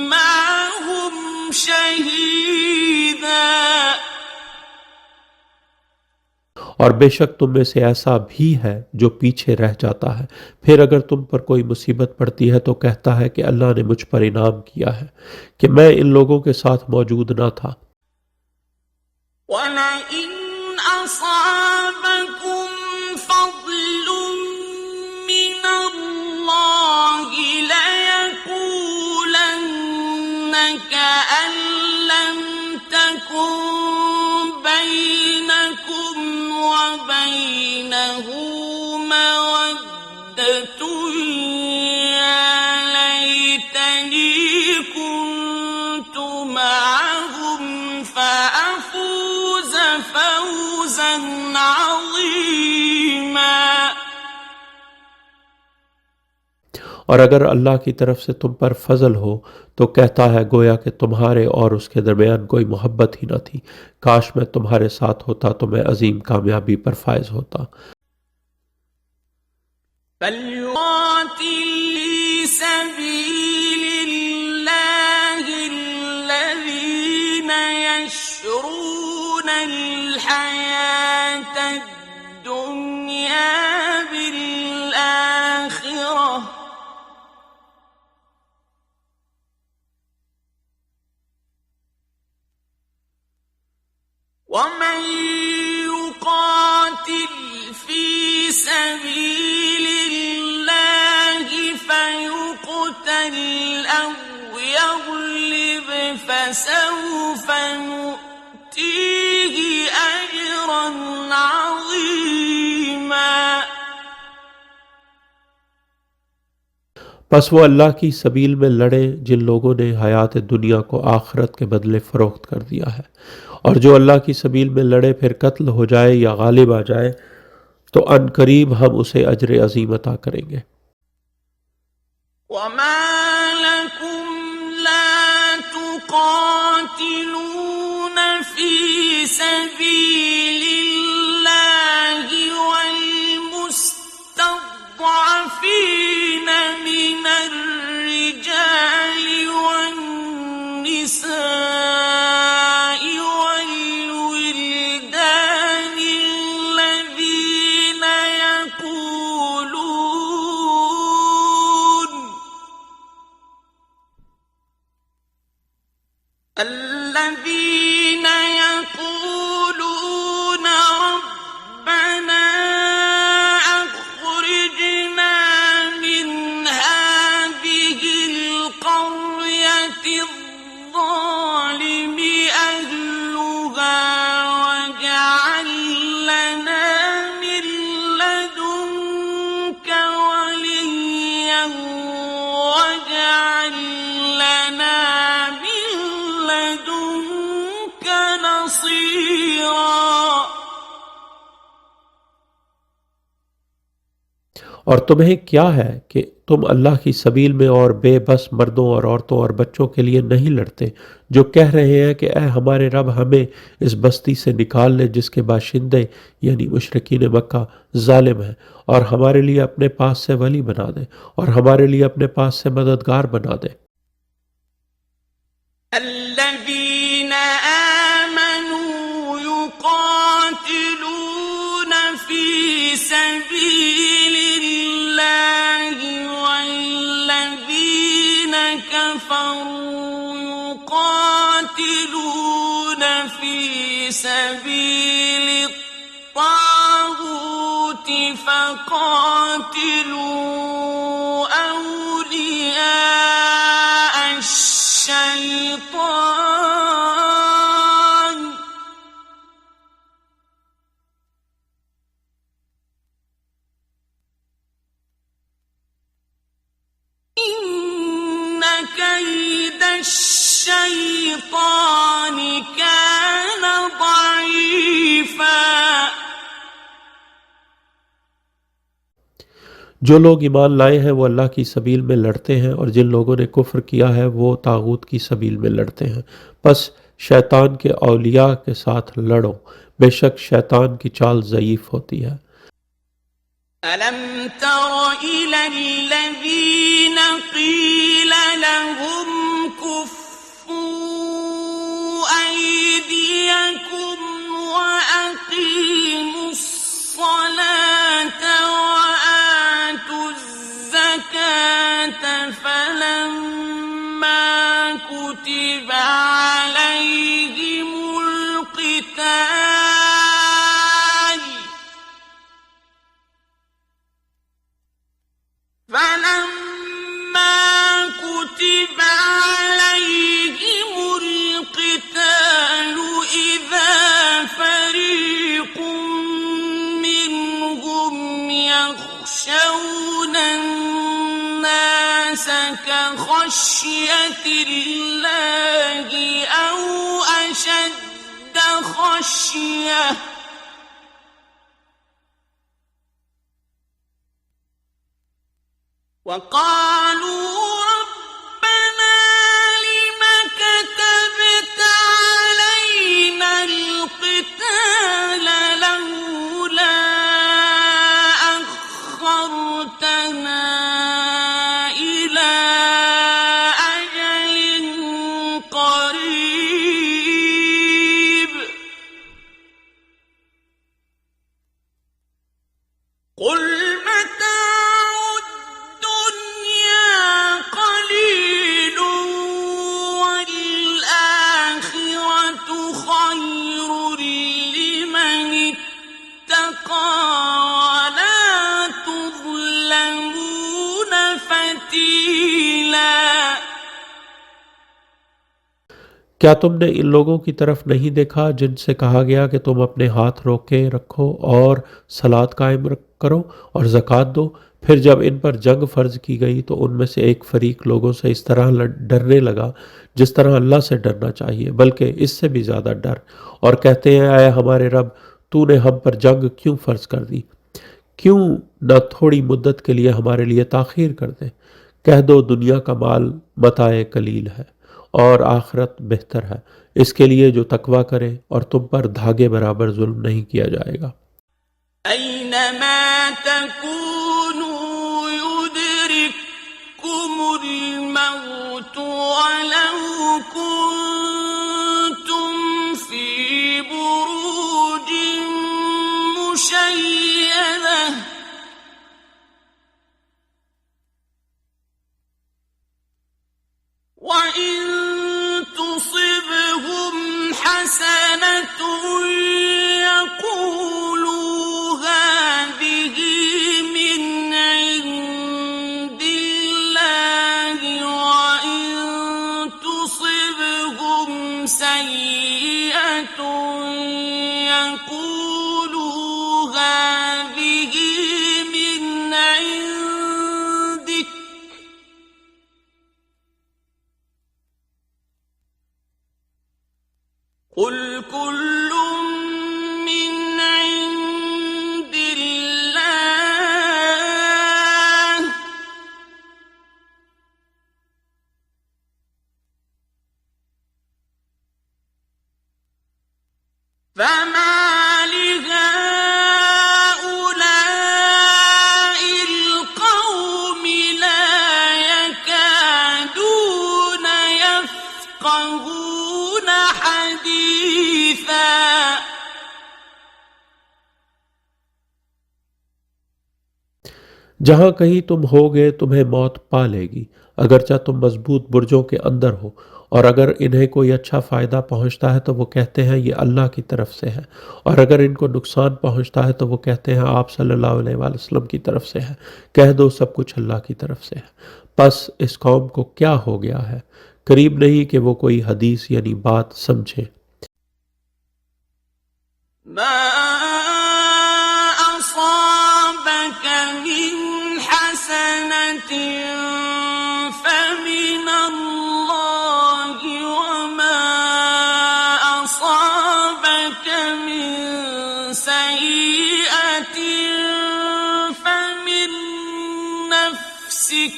A: مَّعَهُمْ شَهِيدًا
B: और बेशक तुम में से ऐसा भी है जो पीछे रह जाता है फिर अगर तुम पर कोई मुसीबत पड़ती है तो कहता है कि अल्लाह ने मुझ पर इनाम किया है कि मैं इन लोगों के साथ मौजूद न था।
A: وَلَئِنْ أَصَابَكُمْ فَضْلٌ مِّنَ اللَّهِ لَيَقُولَنَّ كَأَن لَّمْ تَكُن بَيْنَكُمْ وَبَيْنَهُ فوزا عظيما.
B: और अगर अल्लाह की तरफ से तुम पर फजल हो तो कहता है गोया कि तुम्हारे और उसके दरमियान कोई मोहब्बत ही न थी। काश मैं तुम्हारे साथ होता तो मैं अजीम कामयाबी पर फायज होता।
A: فليقاتل في سبيل الله الذين يشرون الحياة الدنيا بالآخرة ومن يقاتل في سبيل الله فيقتل أو يغلب فسوف نؤتيه أجرا عظيما.
B: बस वो अल्लाह की सबील में लड़े जिन लोगों ने हयात दुनिया को आखिरत के बदले फ़रोख्त कर दिया है, और जो अल्लाह की सबील में लड़े फिर कत्ल हो जाए या गालिब आ जाए तो अनकरीब हम उसे अजर अजीम अता करेंगे।
A: وما لكم لا تقاتلون في سبيل الله والمستضعفين من الرجال والنساء والولدان الذين يقولون ربنا أخرجنا من هذه القرية الظالم أهلها واجعل لنا من لدنك وليا واجعل لنا من لدنك نصيرا.
B: और तुम्हें क्या है कि तुम अल्लाह की सबील में और बेबस मर्दों और औरतों और बच्चों के लिए नहीं लड़ते, जो कह रहे हैं कि ए हमारे रब हमें इस बस्ती से निकाल ले जिसके बाशिंदे यानी मुशरिकीन मक्का जालिम हैं, और हमारे लिए अपने पास से वली बना दे और हमारे लिए अपने पास से मददगार बना दे।
A: الذين آمنوا يقاتلون في سبيل الله والذين كفروا يقاتلون في سبيل الطاغوت فقاتلوا أولياء الشيطان إن كيد الشيطان كان ضعيفا.
B: जो लोग ईमान लाए हैं वो अल्लाह की सबील में लड़ते हैं, और जिन लोगों ने कुफ्र किया है वो तागूत की सबील में लड़ते हैं। बस शैतान के औलिया के साथ लड़ो, बेशक शैतान की चाल ज़ईफ होती है।
A: ألم تر إلى الذين قيل لهم كفوا أيديكم وأقيموا الصلاة وآتوا الزكاة فلما كتب عليهم القتال إذا فريق منهم يخشون الناس كخشية الله أو أشد خشية غاشية وقالوا ربنا لم كتبت علينا القتال لولا أخرتنا إلى أجل قريب قل متاع الدنيا قليل والآخرة خير لمن اتقى ولا تظلمون فتيلا
B: क्या तुमने इन लोगों की तरफ नहीं देखा जिनसे कहा गया कि तुम अपने हाथ रोके रखो और सलात कायम करो और ज़कात दो? फिर जब इन पर जंग फ़र्ज की गई तो उनमें से एक फ़रीक लोगों से इस तरह डरने लगा जिस तरह अल्लाह से डरना चाहिए, बल्कि इससे भी ज़्यादा डर, और कहते हैं, आए हमारे रब, तूने हम पर जंग क्यों फ़र्ज कर दी? क्यों न थोड़ी मुद्दत के लिए हमारे लिए ताख़ीर कर दे? कह दो, दुनिया का माल मताए कलील है और आखिरत बेहतर है इसके लिए जो तकवा करे, और तुम पर धागे बराबर जुल्म नहीं किया जाएगा।
A: أينما تكونوا يدرككم الموت ولو كنتم في بروج مشيدة وإن تصبهم حسنة يقولوا هذه من عند الله وإن تصبهم سيئة يقولوا هذه من عندك قل كل من عند الله فما لهؤلاء القوم لا يكادون يفقهون حديثا
B: जहाँ कहीं तुम होगे तुम्हें मौत पा लेगी, अगरचा तुम मजबूत बुर्जों के अंदर हो, और अगर इन्हें कोई अच्छा फ़ायदा पहुँचता है तो वो कहते हैं ये अल्लाह की तरफ से है, और अगर इनको नुकसान पहुँचता है तो वो कहते हैं आप सल्लल्लाहु अलैहि वसल्लम की तरफ से है। कह दो, सब कुछ अल्लाह की तरफ से है। बस इस कौम को क्या हो गया है, करीब नहीं कि वो कोई हदीस यानी बात समझे।
A: ما أصابك من حسنة فمن الله وما أصابك من سيئة فمن نفسك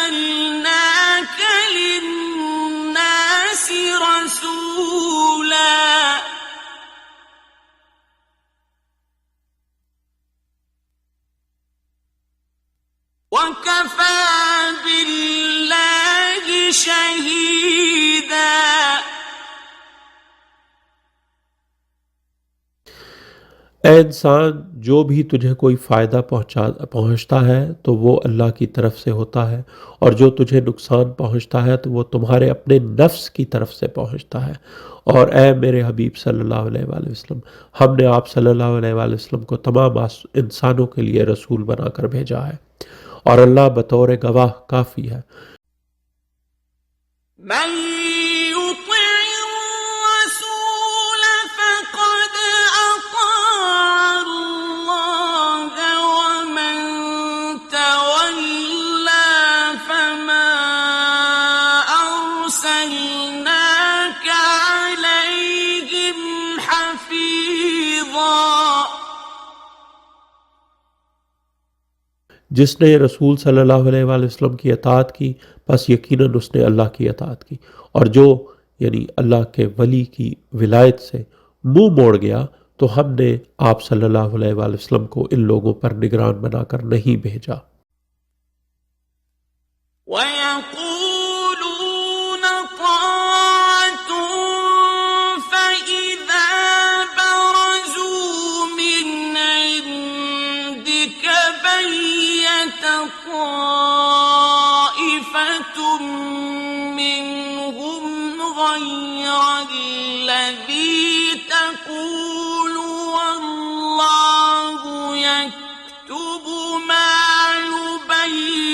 A: وأرسلناك للناس رسولا وكفى بالله شهيدا
B: ए इंसान, जो भी तुझे कोई फ़ायदा पहुँचता है तो वो अल्लाह की तरफ से होता है, और जो तुझे नुकसान पहुँचता है तो वो तुम्हारे अपने नफ्स की तरफ से पहुँचता है। और ए मेरे हबीब सल्लल्लाहु अलैहि वसल्लम, हमने आप सल्लल्लाहु अलैहि वसल्लम को तमाम इंसानों के लिए रसूल बनाकर भेजा है, और अल्लाह बतौर गवाह काफ़ी है।
A: من يطع الرسول فقد أطاع الله ومن تولى فما أرسلناك عليهم حفيظا.
B: जिसने रसूल सल्लल्लाहु अलैहि वसल्लम की अताअत की बस यकीनन उसने अल्लाह की अताअत की, और जो यानी अल्लाह के वली की विलायत से मुंह मोड़ गया तो हमने आप सल्लल्लाहु अलैहि वसल्लम को इन लोगों पर निगरान बनाकर नहीं भेजा।
A: ويقولون طاعة فإذا برزوا من عندك بيت طائفة منهم غير الذي تقول والله يكتب ما يبيتون.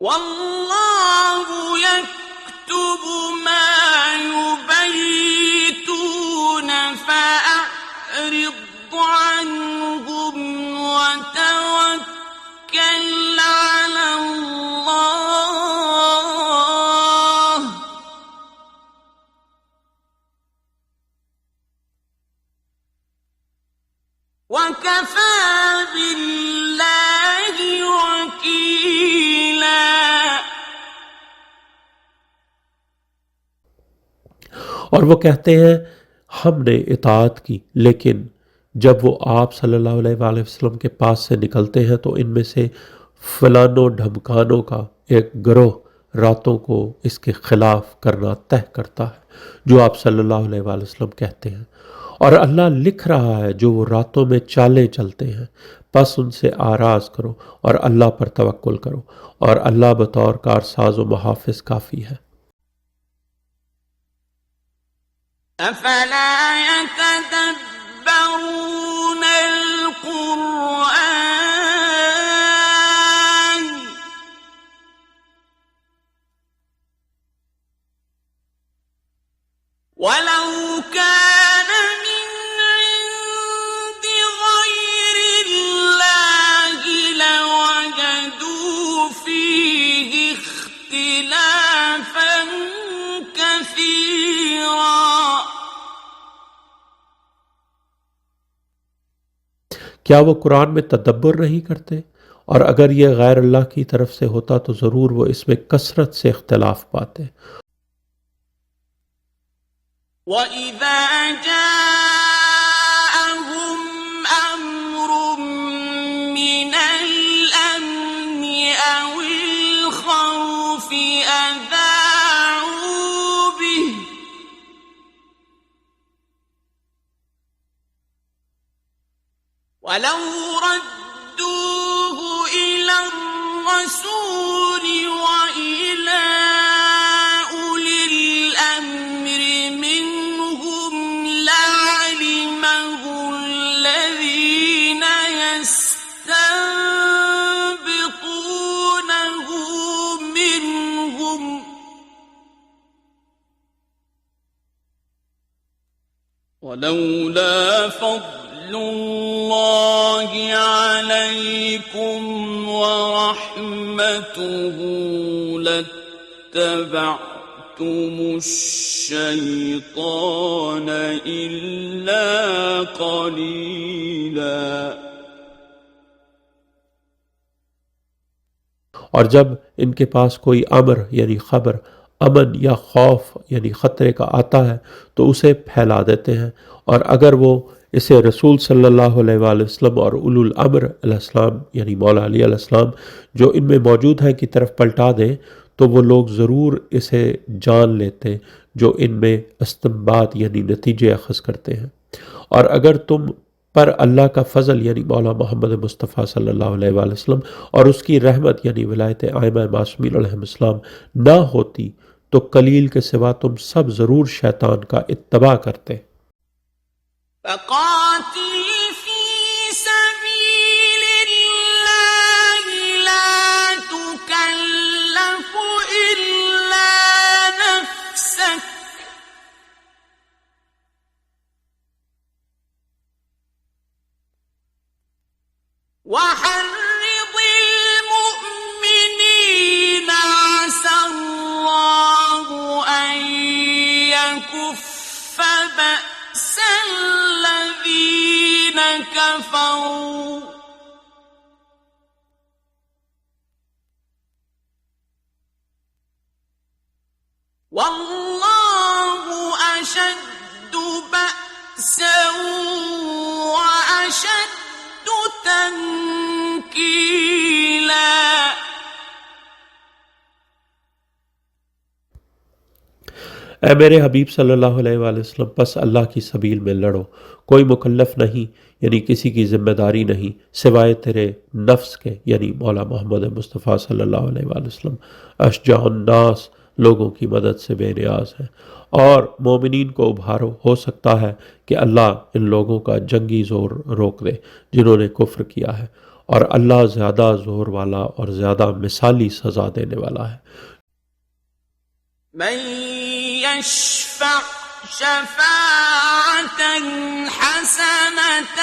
A: والله يكتب ما يبيتون فأعرض عنهم وتوكل على الله وكفى بالله وكيلا.
B: और वो कहते हैं हमने इताअत की, लेकिन जब वो आप सल्लल्लाहु अलैहि वसल्लम के पास से निकलते हैं तो इनमें से फलानों ढमकानों का एक गिरोह रातों को इसके खिलाफ करना तय करता है जो आप सल्लल्लाहु अलैहि वसल्लम कहते हैं, और अल्लाह लिख रहा है जो वो रातों में चालें चलते हैं। बस उनसे आराज करो और अल्लाह पर तवक्कुल करो, और अल्लाह बतौर कारसाज व मुहाफिज काफ़ी है।
A: أفلا يتدبرون القرآن ولو كان من عند غير الله لوجدوا فيه اختلافا كثيرا.
B: क्या वो कुरान में तदब्बर नहीं करते? और अगर ये गैर अल्लाह की तरफ से होता तो ज़रूर वो इसमें कसरत से इख्तिलाफ पाते।
A: وَإِذَا جَاءَهُمْ أَمْرٌ مِّنَ الْأَمْنِ أَوِ الْخَوْفِ أَذَاعُوا بِهِ وَلَوْ رَدُّوهُ إِلَى الرَّسُولِ وَإِلَى أُولِي الْأَمْرِ مِنْهُمْ لَعَلِمَهُ الَّذِينَ يَسْتَنبِطُونَهُ مِنْهُمْ وَلَوْلَا فَضْلُ اللَّهِ عَلَيْكُمْ وَرَحْمَتُهُ لَاتَّبَعْتُمُ الشَّيْطَانَ إِلَّا قَلِيلًا.
B: और जब इनके पास कोई अमर यानी खबर, अमन या खौफ यानी ख़तरे का आता है तो उसे फैला देते हैं, और अगर वो इसे रसूल सल्लल्लाहु अलैहि वसल्लम और उलुल अम्र अलैहिस्सलाम यानी मौला अली अलैहिस्सलाम जो इनमें मौजूद हैं की तरफ पलटा दें तो वो लोग ज़रूर इसे जान लेते जो इनमें इस्तिंबात यानी नतीजे अखज़ करते हैं। और अगर तुम पर अल्लाह का फ़ज़ल यानी मौला मोहम्मद मुस्तफ़ा सल्लल्लाहु अलैहि वसल्लम और उसकी रहमत यानी विलायत आइमा मासूमीन अलैहिस्सलाम ना होती तो कलील के सिवा तुम सब ज़रूर शैतान का इत्तबा करते।
A: فقاتل في سبيل الله لا تكلف إلا نفسك وحرض المؤمنين عسى الله أن يكف بأس الذين كفروا والله أشد بأسا وأشد تنكيلا.
B: ए मेरे हबीब सल्लल्लाहु अलैहि वसल्लम, बस अल्लाह की सबील में लड़ो। कोई मुकल्लफ नहीं, यानी किसी की जिम्मेदारी नहीं, सिवाय तेरे नफ्स के, यानी मौला मोहम्मद मुस्तफ़ा सल्लल्लाहु अलैहि वसल्लम अशजाउन्नास, लोगों की मदद से बेनियाज है। और मोमिनीन को उभारो, हो सकता है कि अल्लाह इन लोगों का जंगी ज़ोर रोक दे जिन्होंने कुफ्र किया है, और अल्लाह ज़्यादा ज़ोर वाला और ज़्यादा मिसाली सज़ा देने वाला है।
A: من يشفع شفاعة حسنة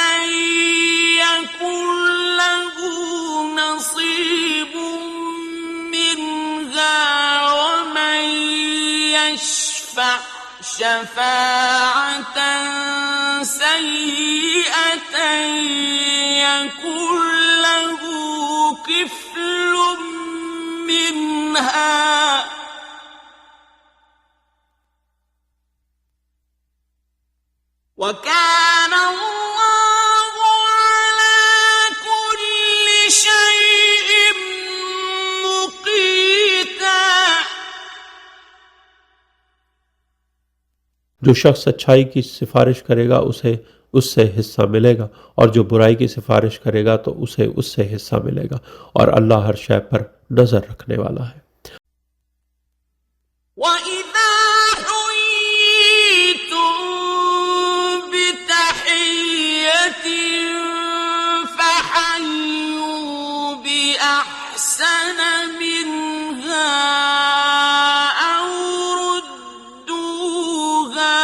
A: يكن له نصيب منها ومن يشفع شفاعة سيئة يكن له كفل منها وكان الله على كل شيء مقيتا.
B: जो शख्स अच्छाई की सिफारिश करेगा उसे उससे हिस्सा मिलेगा, और जो बुराई की सिफारिश करेगा तो उसे उससे हिस्सा मिलेगा, और अल्लाह हर शय पर नज़र रखने वाला है।
A: وإذا حييتم بتحية فحيوا بأحسن منها أو ردوها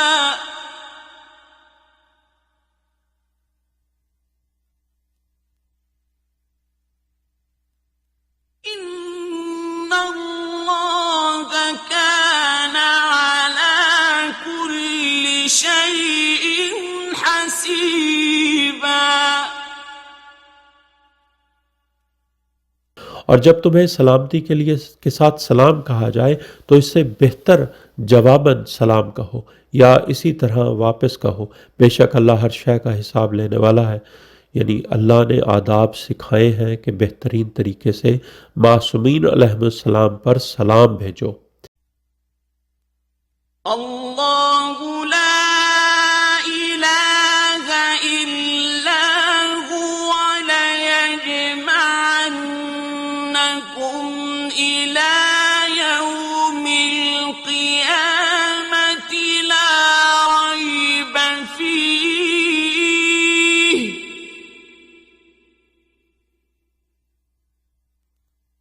A: إن الله كان على كل شيء حسيبا.
B: और जब तुम्हें सलामती के लिए के साथ सलाम कहा जाए तो इससे बेहतर जवाबन सलाम कहो, या इसी तरह वापस कहो। बेशक अल्लाह हर शय का हिसाब लेने वाला है। यानी अल्लाह ने आदाब सिखाए हैं कि बेहतरीन तरीके से मासूमीन अलैहिस्सलाम पर सलाम भेजो।
A: الله لا إله إلا هو ليجمعنكم إلى يوم القيامة لا ريب فيه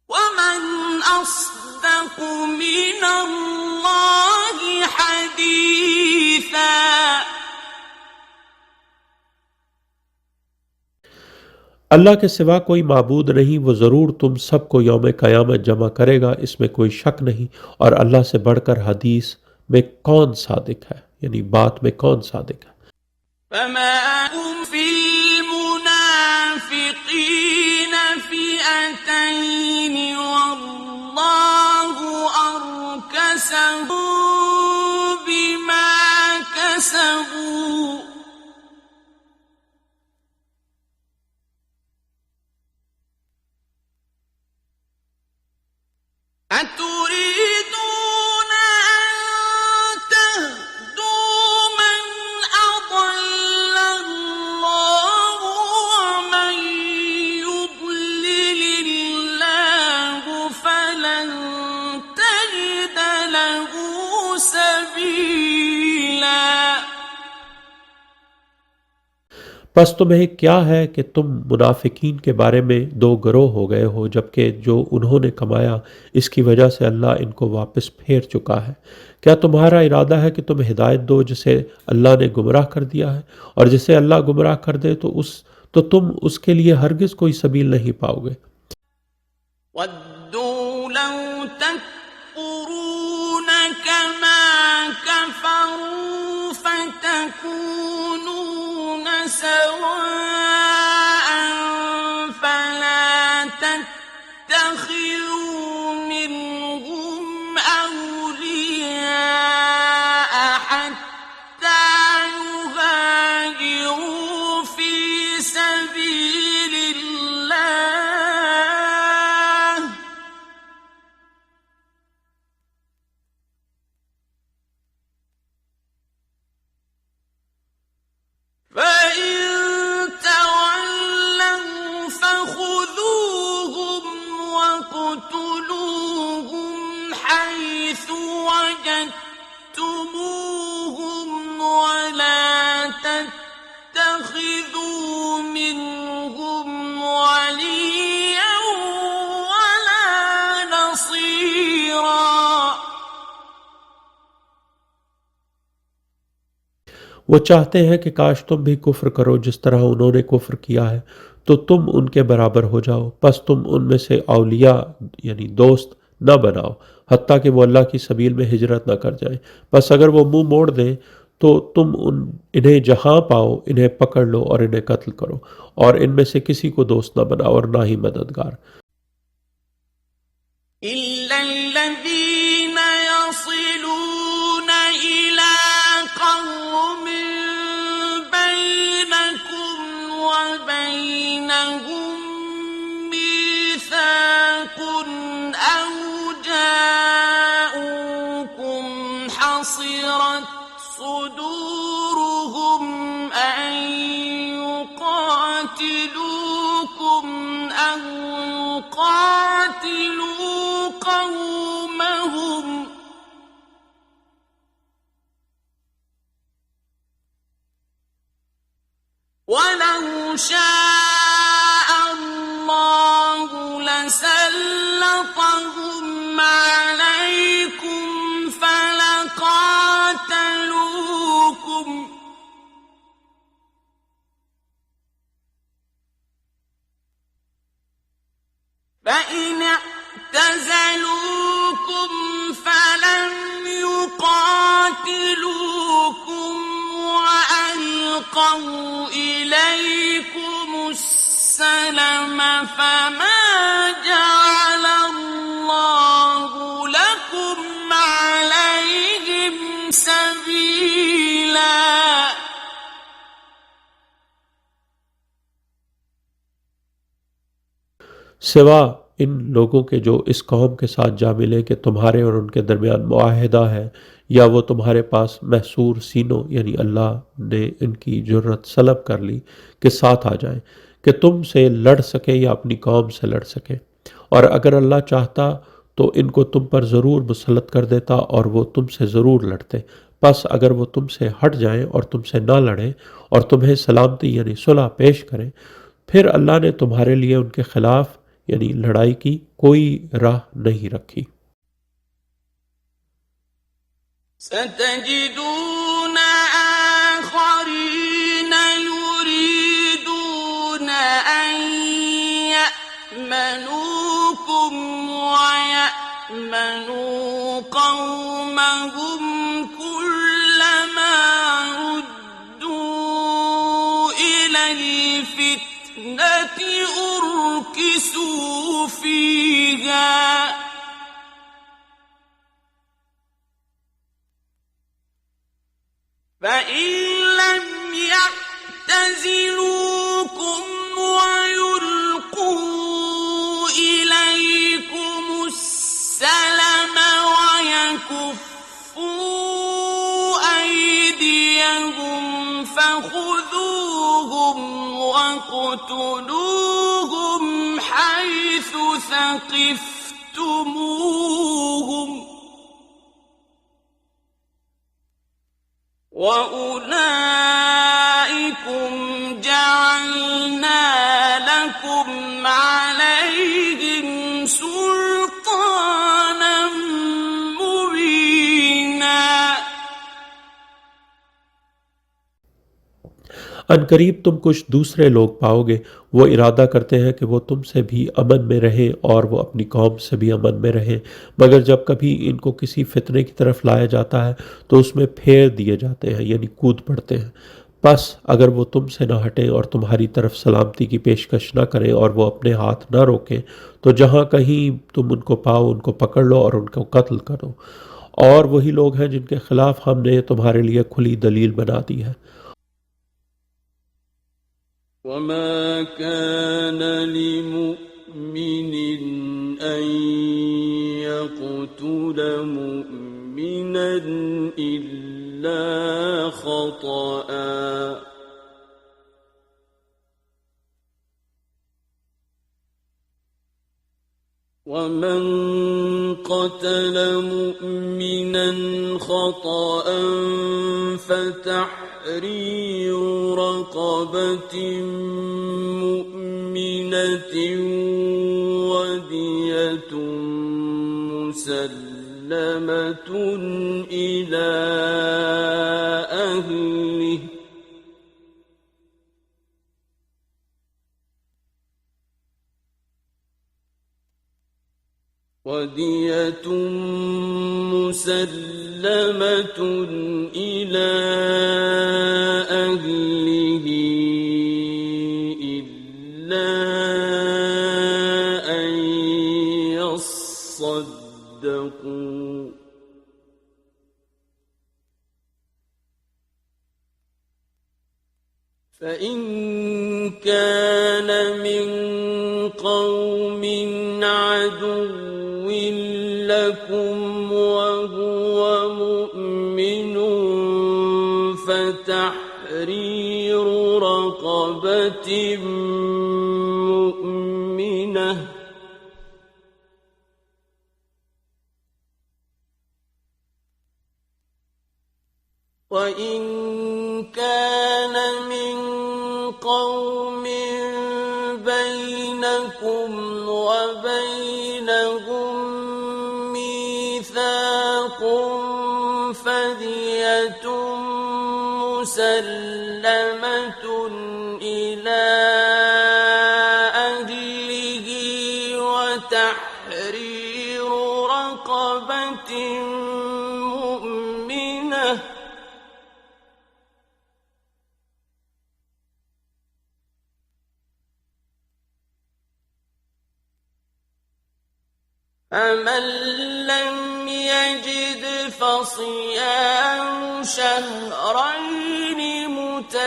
A: ومن أصدق من الله حديثا.
B: अल्लाह के सिवा कोई माबूद नहीं, वो ज़रूर तुम सबको यौम क़यामत जमा करेगा, इसमें कोई शक नहीं। और अल्लाह से बढ़कर हदीस में कौन सादिक है, यानी बात में कौन सादिक है।
A: فما هم في المنافقين فئتين والله أركسهم بما كسبوا أتريدون أن تهدوا من أضل الله ومن يضلل الله فلن تجد له سبيلا.
B: बस तुम्हें क्या है कि तुम मुनाफिकीन के बारे में दो गिरोह हो गए हो, जबकि जो उन्होंने कमाया इसकी वजह से अल्लाह इनको वापस फेर चुका है। क्या तुम्हारा इरादा है कि तुम हिदायत दो जिसे अल्लाह ने गुमराह कर दिया है, और जिसे अल्लाह गुमराह कर दे तो तो तुम उसके लिए हरगिज कोई सबील नहीं पाओगे।
A: وَدُّوا لَوْ تَكْفُرُونَ كَمَا كَفَرُوا فَتَكُونُونَ سَوَاءً فَلَا تَتَّخِذُوا مِنْهُمْ أَوْلِيَاءَ حَتَّى يُهَاجِرُوا فِي سَبِيلِ اللَّهِ ۚ فَإِن تَوَلَّوْا فَخُذُوهُمْ وَاقْتُلُوهُمْ حَيْثُ وَجَدتُّمُوهُمْ وَلَا تَتَّخِذُوا مِنْهُمْ وَلِيًّا وَلَا نَصِيرًا.
B: वो चाहते हैं कि काश तुम भी कुफ्र करो जिस तरह उन्होंने कुफ्र किया है, तो तुम उनके बराबर हो जाओ। बस तुम उनमें से औलिया यानी दोस्त न बनाओ, हत्ता कि वो अल्लाह की सबील में हिजरत न कर जाएं। बस अगर वो मुंह मोड़ दें तो तुम इन्हें जहां पाओ इन्हें पकड़ लो और इन्हें कत्ल करो, और इनमें से किसी को दोस्त न बनाओ और ना ही मददगार।
A: إِلَّا الَّذِينَ يَصِلُونَ إِلَىٰ قَوْمٍ بَيْنَكُمْ وَبَيْنَهُم مِّيثَاقٌ أَوْ جَاءُوكُمْ حَصِرَتْ صُدُورُهُمْ أَن يُقَاتِلُوكُمْ أَوْ يُقَاتِلُوا قَوْمَهُمْ ۚ وَلَوْ شَاءَ اللَّهُ لَسَلَّطَهُمْ عَلَيْكُمْ فَلَقَاتَلُوكُمْ ۚ فَإِنِ اعْتَزَلُوكُمْ فَلَمْ يُقَاتِلُوكُمْ وَأَلْقَوْا إِلَيْكُمُ السَّلَمَ فَمَا جَعَلَ اللَّهُ لَكُمْ عَلَيْهِمْ سَبِيلًا.
B: सिवा इन लोगों के जो इस कौम के साथ जा मिले कि तुम्हारे और उनके दरमियान मुआहिदा है, या वो तुम्हारे पास महसूर सीनों यानी अल्लाह ने इनकी जुर्रत सलब कर ली कि साथ आ जाएं कि तुमसे लड़ सके या अपनी कौम से लड़ सके। और अगर अल्लाह चाहता तो इनको तुम पर ज़रूर मुसल्लत कर देता और वो तुमसे ज़रूर लड़ते। बस अगर वो तुमसे हट जाएं और तुमसे ना लड़ें और तुम्हें सलामती यानी सुलह पेश करें, फिर अल्लाह ने तुम्हारे लिए उनके खिलाफ यानी लड़ाई की कोई राह नहीं रखी।
A: سَتَجِدُونَ آخَرِينَ يُرِيدُونَ أَن يَأْمَنُوكُمْ وَيَأْمَنُوا قَوْمَهُمْ كُلَّمَا رُدُّوا إِلَى الْفِتْنَةِ أُرْكِسُوا فِيهَا ۚ فَإِن لَّمْ يَعْتَزِلُوكُمْ وَيُلْقُوا إِلَيْكُمُ السَّلَمَ وَيَكُفُّوا أَيْدِيَهُمْ فَخُذُوهُمْ وَاقْتُلُوهُمْ حَيْثُ ثَقِفْتُمُوهُمْ ۚ وَأُولَٰئِكُمْ جَعَلْنَا لَكُمْ عَلَيْهِمْ سُلْطَانًا مُّبِينًا.
B: अनकरीब तुम कुछ दूसरे लोग पाओगे, वो इरादा करते हैं कि वो तुमसे भी अमन में रहें और वो अपनी कौम से भी अमन में रहें, मगर जब कभी इनको किसी फितने की तरफ लाया जाता है तो उसमें फेर दिए जाते हैं, यानी कूद पड़ते हैं। बस अगर वो तुमसे ना हटें और तुम्हारी तरफ सलामती की पेशकश ना करें और वो अपने हाथ ना रोकें, तो जहाँ कहीं तुम उनको पाओ उनको पकड़ लो और उनको कत्ल करो। और वही लोग हैं जिनके खिलाफ हमने तुम्हारे लिए खुली दलील बना दी है।
A: وما كان لمؤمن أن يقتل مؤمنا إلا خطأ ومن قتل مؤمنا خطأ فتحرير رقبة مؤمنة ودية مسلمة إلى أهله إلى أهله إلا أن يصدقوا فإن كان من قوم عدو لكم وهو مؤمن فتحرير رقبة مؤمنة وإن كان من قوم بينكم وبينهم ميثاق فدية مسلمة إلى أهله وتحرير رقبة مؤمنة فمن لم يجد فصيام شهرين متتابعين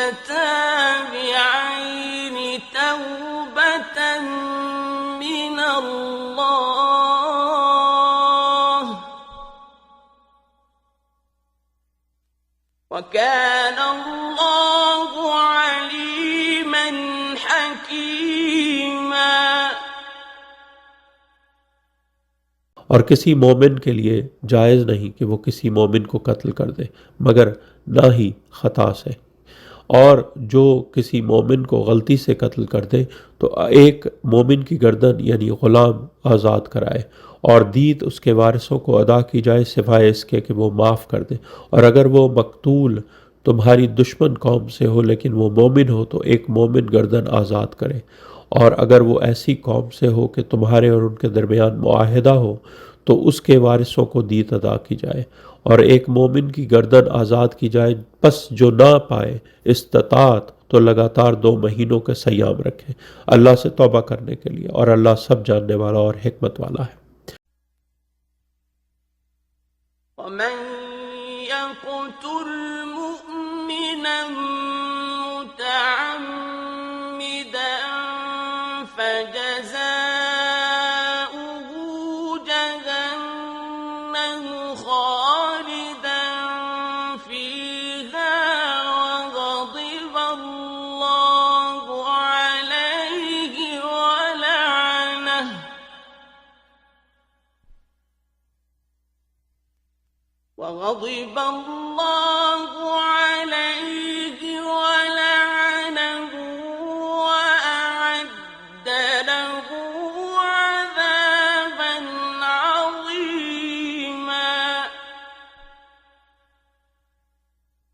A: توبة من الله وكان الله عليما حكيما।
B: और किसी मोमिन के लिए जायज़ नहीं कि वो किसी मोमिन को कत्ल कर दे मगर ना ही ख़ता से, और जो किसी मोमिन को गलती से कत्ल कर दे तो एक मोमिन की गर्दन यानी ग़ुलाम आज़ाद कराए और दीत उसके वारिसों को अदा की जाए सिवाय इसके कि वो माफ़ कर दे। और अगर वो मकतूल तुम्हारी दुश्मन कौम से हो लेकिन वो मोमिन हो तो एक मोमिन गर्दन आज़ाद करे। और अगर वो ऐसी कौम से हो कि तुम्हारे और उनके दरमियान मुआहिदा हो तो उसके वारिसों को दीत अदा की जाए और एक मोमिन की गर्दन आज़ाद की जाए। बस जो ना पाए इस्तात तो लगातार 2 महीनों के सयाम रखें अल्लाह से तौबा करने के लिए, और अल्लाह सब जानने वाला और हिकमत वाला है।
A: ومن يقتل مؤمنا متعمدا فجزاؤه جهنم خالدا فيها وغضب الله عليه ولعنه وأعد له عذابا عظيما।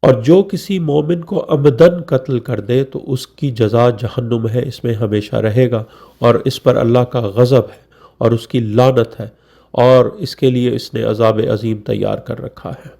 B: और जो किसी मोमिन को अमदन कत्ल कर दे तो उसकी जज़ा जहन्नुम है, इसमें हमेशा रहेगा, और इस पर अल्लाह का गज़ब है और उसकी लानत है, और इसके लिए इसने अज़ाब अज़ीम तैयार कर रखा है।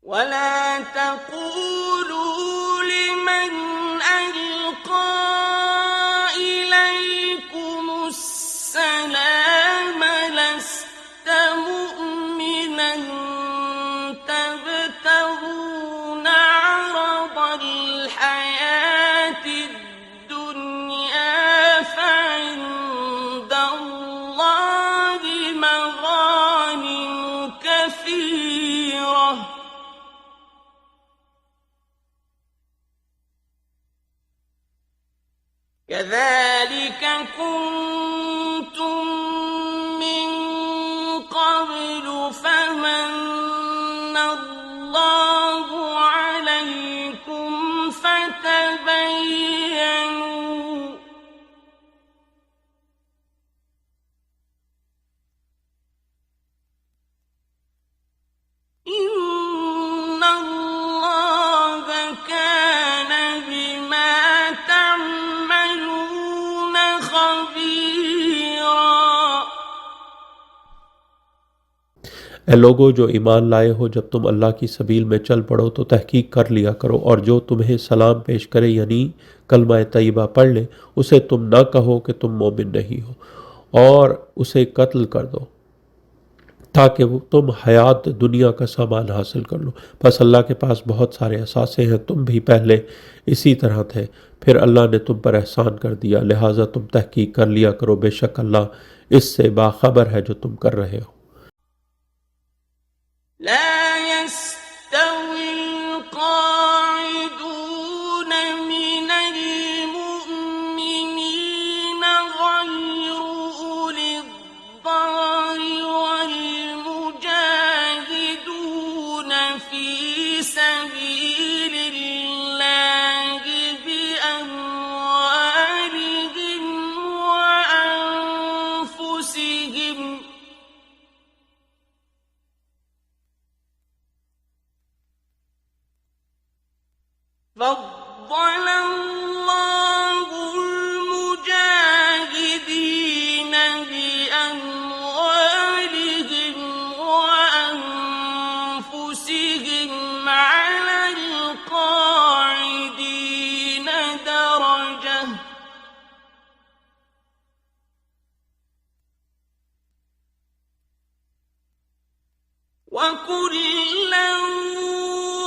A: ولا تقولوا لمن ألقى إليكم السلام لست مؤمنا تبتغون عرض الحياة الدنيا فعند الله مغانم كثيرة كذلك كنتم من قبل فمن الله عليكم فتبينوا إن الله كان بما تعملون خبيرا।
B: ए लोगो जो ईमान लाए हो, जब तुम अल्लाह की सबील में चल पड़ो तो तहकीक कर लिया करो, और जो तुम्हें सलाम पेश करे यानी कलमा तय्यबा पढ़ ले, उसे तुम ना कहो कि तुम मोमिन नहीं हो, और उसे कत्ल कर दो ताकि वो तुम हयात दुनिया का सामान हासिल कर लो। बस अल्लाह के पास बहुत सारे असासे हैं, तुम भी पहले इसी तरह थे, फिर अल्लाह ने तुम पर एहसान कर दिया, लिहाजा तुम तहकीक कर लिया करो, बेशक अल्लाह इससे बाखबर है जो तुम कर रहे हो।
A: لا يستوي القاعدون من المؤمنين غير أولي الضرر والمجاهدون في سبيل الله بأموالهم وأنفسهم فضل الله المجاهدين بأموالهم وأنفسهم على القاعدين درجة وكلا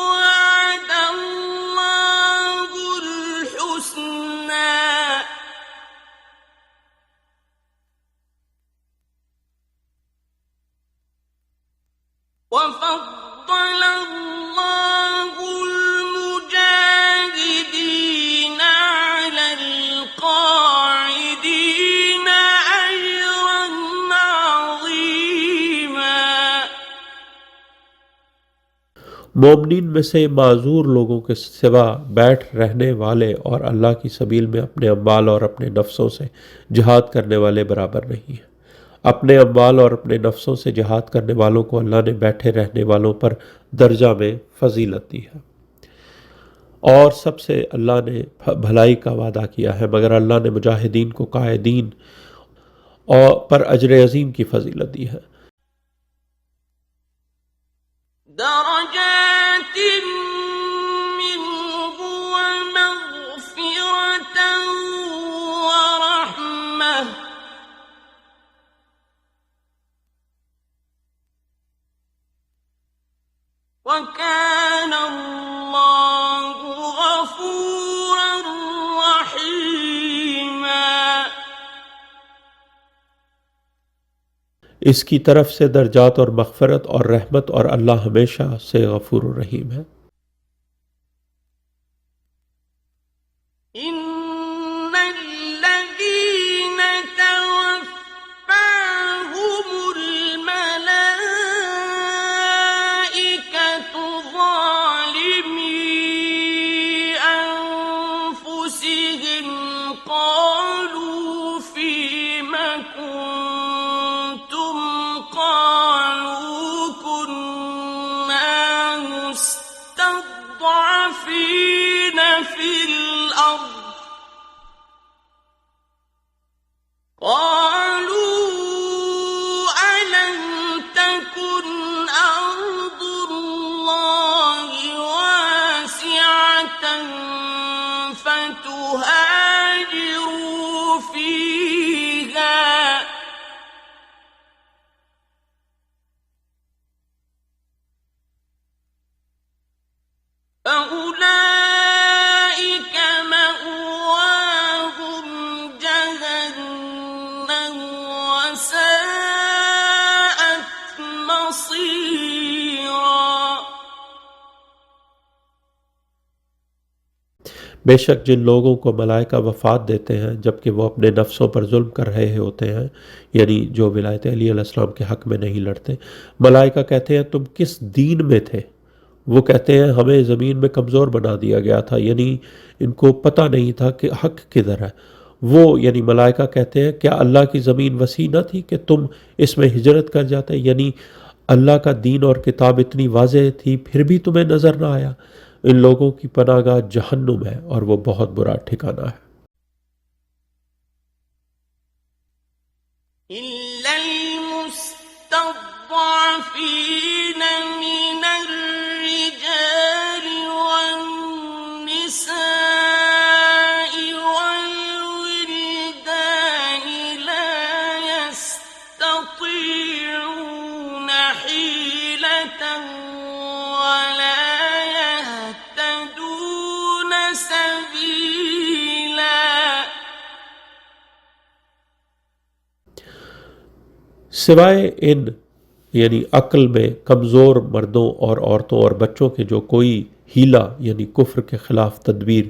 A: وعد الله الحسنى وفضل الله المجاهدين على القاعدين أجرا عظيما।
B: मोमनीन में से माजूर लोगों के सिवा बैठ रहने वाले और अल्लाह की सबील में अपने अम्वाल और अपने नफ्सों से जिहाद करने वाले बराबर नहीं है। अपने अम्वाल और अपने नफ्सों से जिहाद करने वालों को अल्लाह ने बैठे रहने वालों पर दर्जा में फजीलत दी है, और सबसे अल्लाह ने भलाई का वादा किया है, मगर अल्लाह ने मुजाहिदीन को कायदीन और पर अजर अजीम की फजीलत दी है।
A: درجات منه ومغفرة ورحمة وكان الله غفورا
B: इसकी तरफ से दर्जात और मग़फ़िरत और रहमत, और अल्लाह हमेशा से गफ़ूर रहीम है।
A: إن الذين توفاهم الملائكة ظالمي أنفسهم قالوا فيم كنتم قالوا كنا مستضعفين في الأرض قالوا ألم تكن أرض الله واسعة فتهاجروا فيها فأولئك مأواهم جهنم وساءت مصيرا
B: बेशक जिन लोगों को मलाइका वफ़ात देते हैं जबकि वो अपने नफ्सों पर जुल्म कर रहे होते हैं, यानी जो विलायत अली अलैहिस्सलाम के हक़ में नहीं लड़ते, मलाइका कहते हैं तुम किस दीन में थे? वो कहते हैं हमें ज़मीन में कमज़ोर बना दिया गया था, यानी इनको पता नहीं था कि हक़ किधर है। वो यानी मलाइका कहते हैं क्या अल्लाह की ज़मीन वसी न थी कि तुम इसमें हिजरत कर जाते, यानी अल्लाह का दीन और किताब इतनी वाज़ेह थी फिर भी तुम्हें नज़र ना आया। इन लोगों की पनाहगाह जहन्नुम है और वो बहुत बुरा ठिकाना है।
A: إلا المستضعفين من الرجال والنساء والولدان لا يستطيعون حيلة ولا يهتدون سبيلا
B: सिवाय इन यानी अक्ल में कमज़ोर मर्दों और औरतों और बच्चों के जो कोई हीला यानी कुफ्र के ख़िलाफ़ तदबीर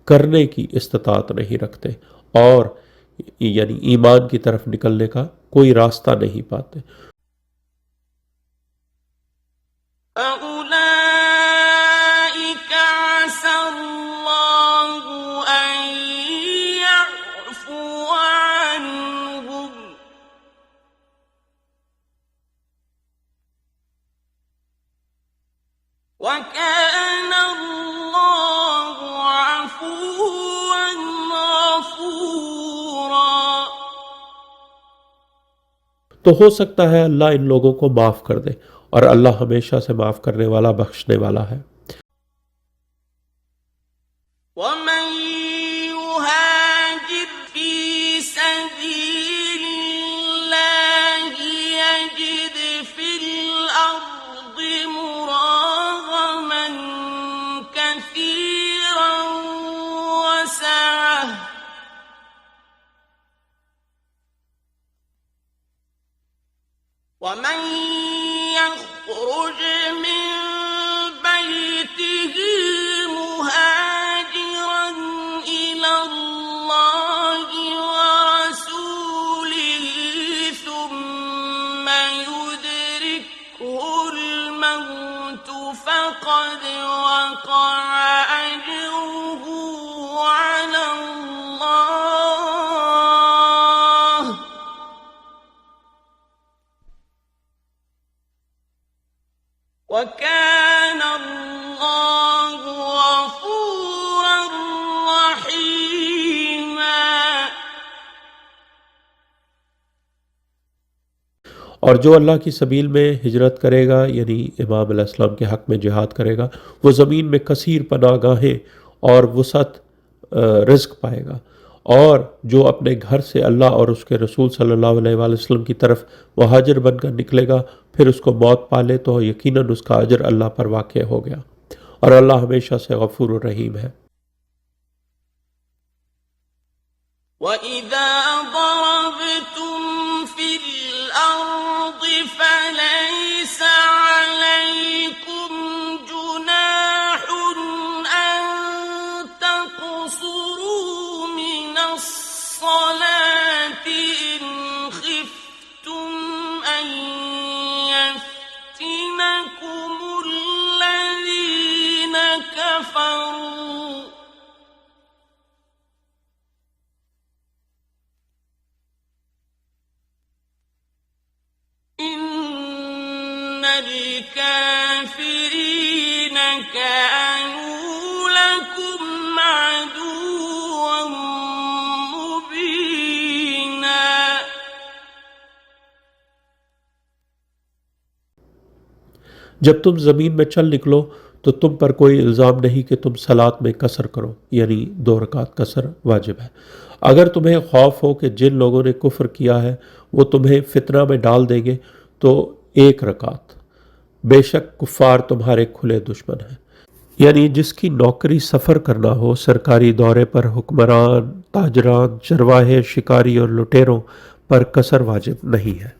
B: करने की इस्तात नहीं रखते और यानी ईमान की तरफ निकलने का कोई रास्ता नहीं पाते।
A: فأولئك عسى الله أن يعفو عنهم وكان الله عفوا غفورا
B: तो हो सकता है अल्लाह इन लोगों को माफ़ कर दे और अल्लाह हमेशा से माफ़ करने वाला, बख्शने वाला है।
A: ومن يهاجر في سبيل الله يجد في الأرض مراغما كثيرا وسعة ومن يخرج من بيته مهاجرا إلى الله ورسوله ثم يدركه الموت فقد وقع أجره على الله وكان الله غفورا رحيما
B: और जो अल्लाह की सबील में हिजरत करेगा यानी इमाम अलैहिस्सलाम के हक़ में जिहाद करेगा, वो ज़मीन में कसीर पनागाहें और वसअत रिज़्क़ पाएगा। और जो अपने घर से अल्लाह और उसके रसूल सल्लल्लाहु अलैहि वसल्लम की तरफ मुहाजिर बनकर निकलेगा, फिर उसको मौत पाले तो यकीनन उसका अजर अल्लाह पर वाक़ हो गया और अल्लाह हमेशा से गफूर रहीम है।
A: وَإِذَا ضَرَبْتُمْ فِي الْأَرْضِ الكافرين كانوا لكم عدوا مبينا.
B: जब तुम ज़मीन में चल निकलो तो तुम पर कोई इल्ज़ाम नहीं कि तुम सलात में कसर करो, यानी 2 रकात कसर वाजिब है। अगर तुम्हें खौफ हो कि जिन लोगों ने कुफ्र किया है वो तुम्हें फितना में डाल देंगे तो 1 रकात। बेशक कुफ्फार तुम्हारे खुले दुश्मन हैं। यानी जिसकी नौकरी सफ़र करना हो, सरकारी दौरे पर हुक्मरान, ताजरान, चरवाहे, शिकारी और लुटेरों पर कसर वाजिब नहीं है।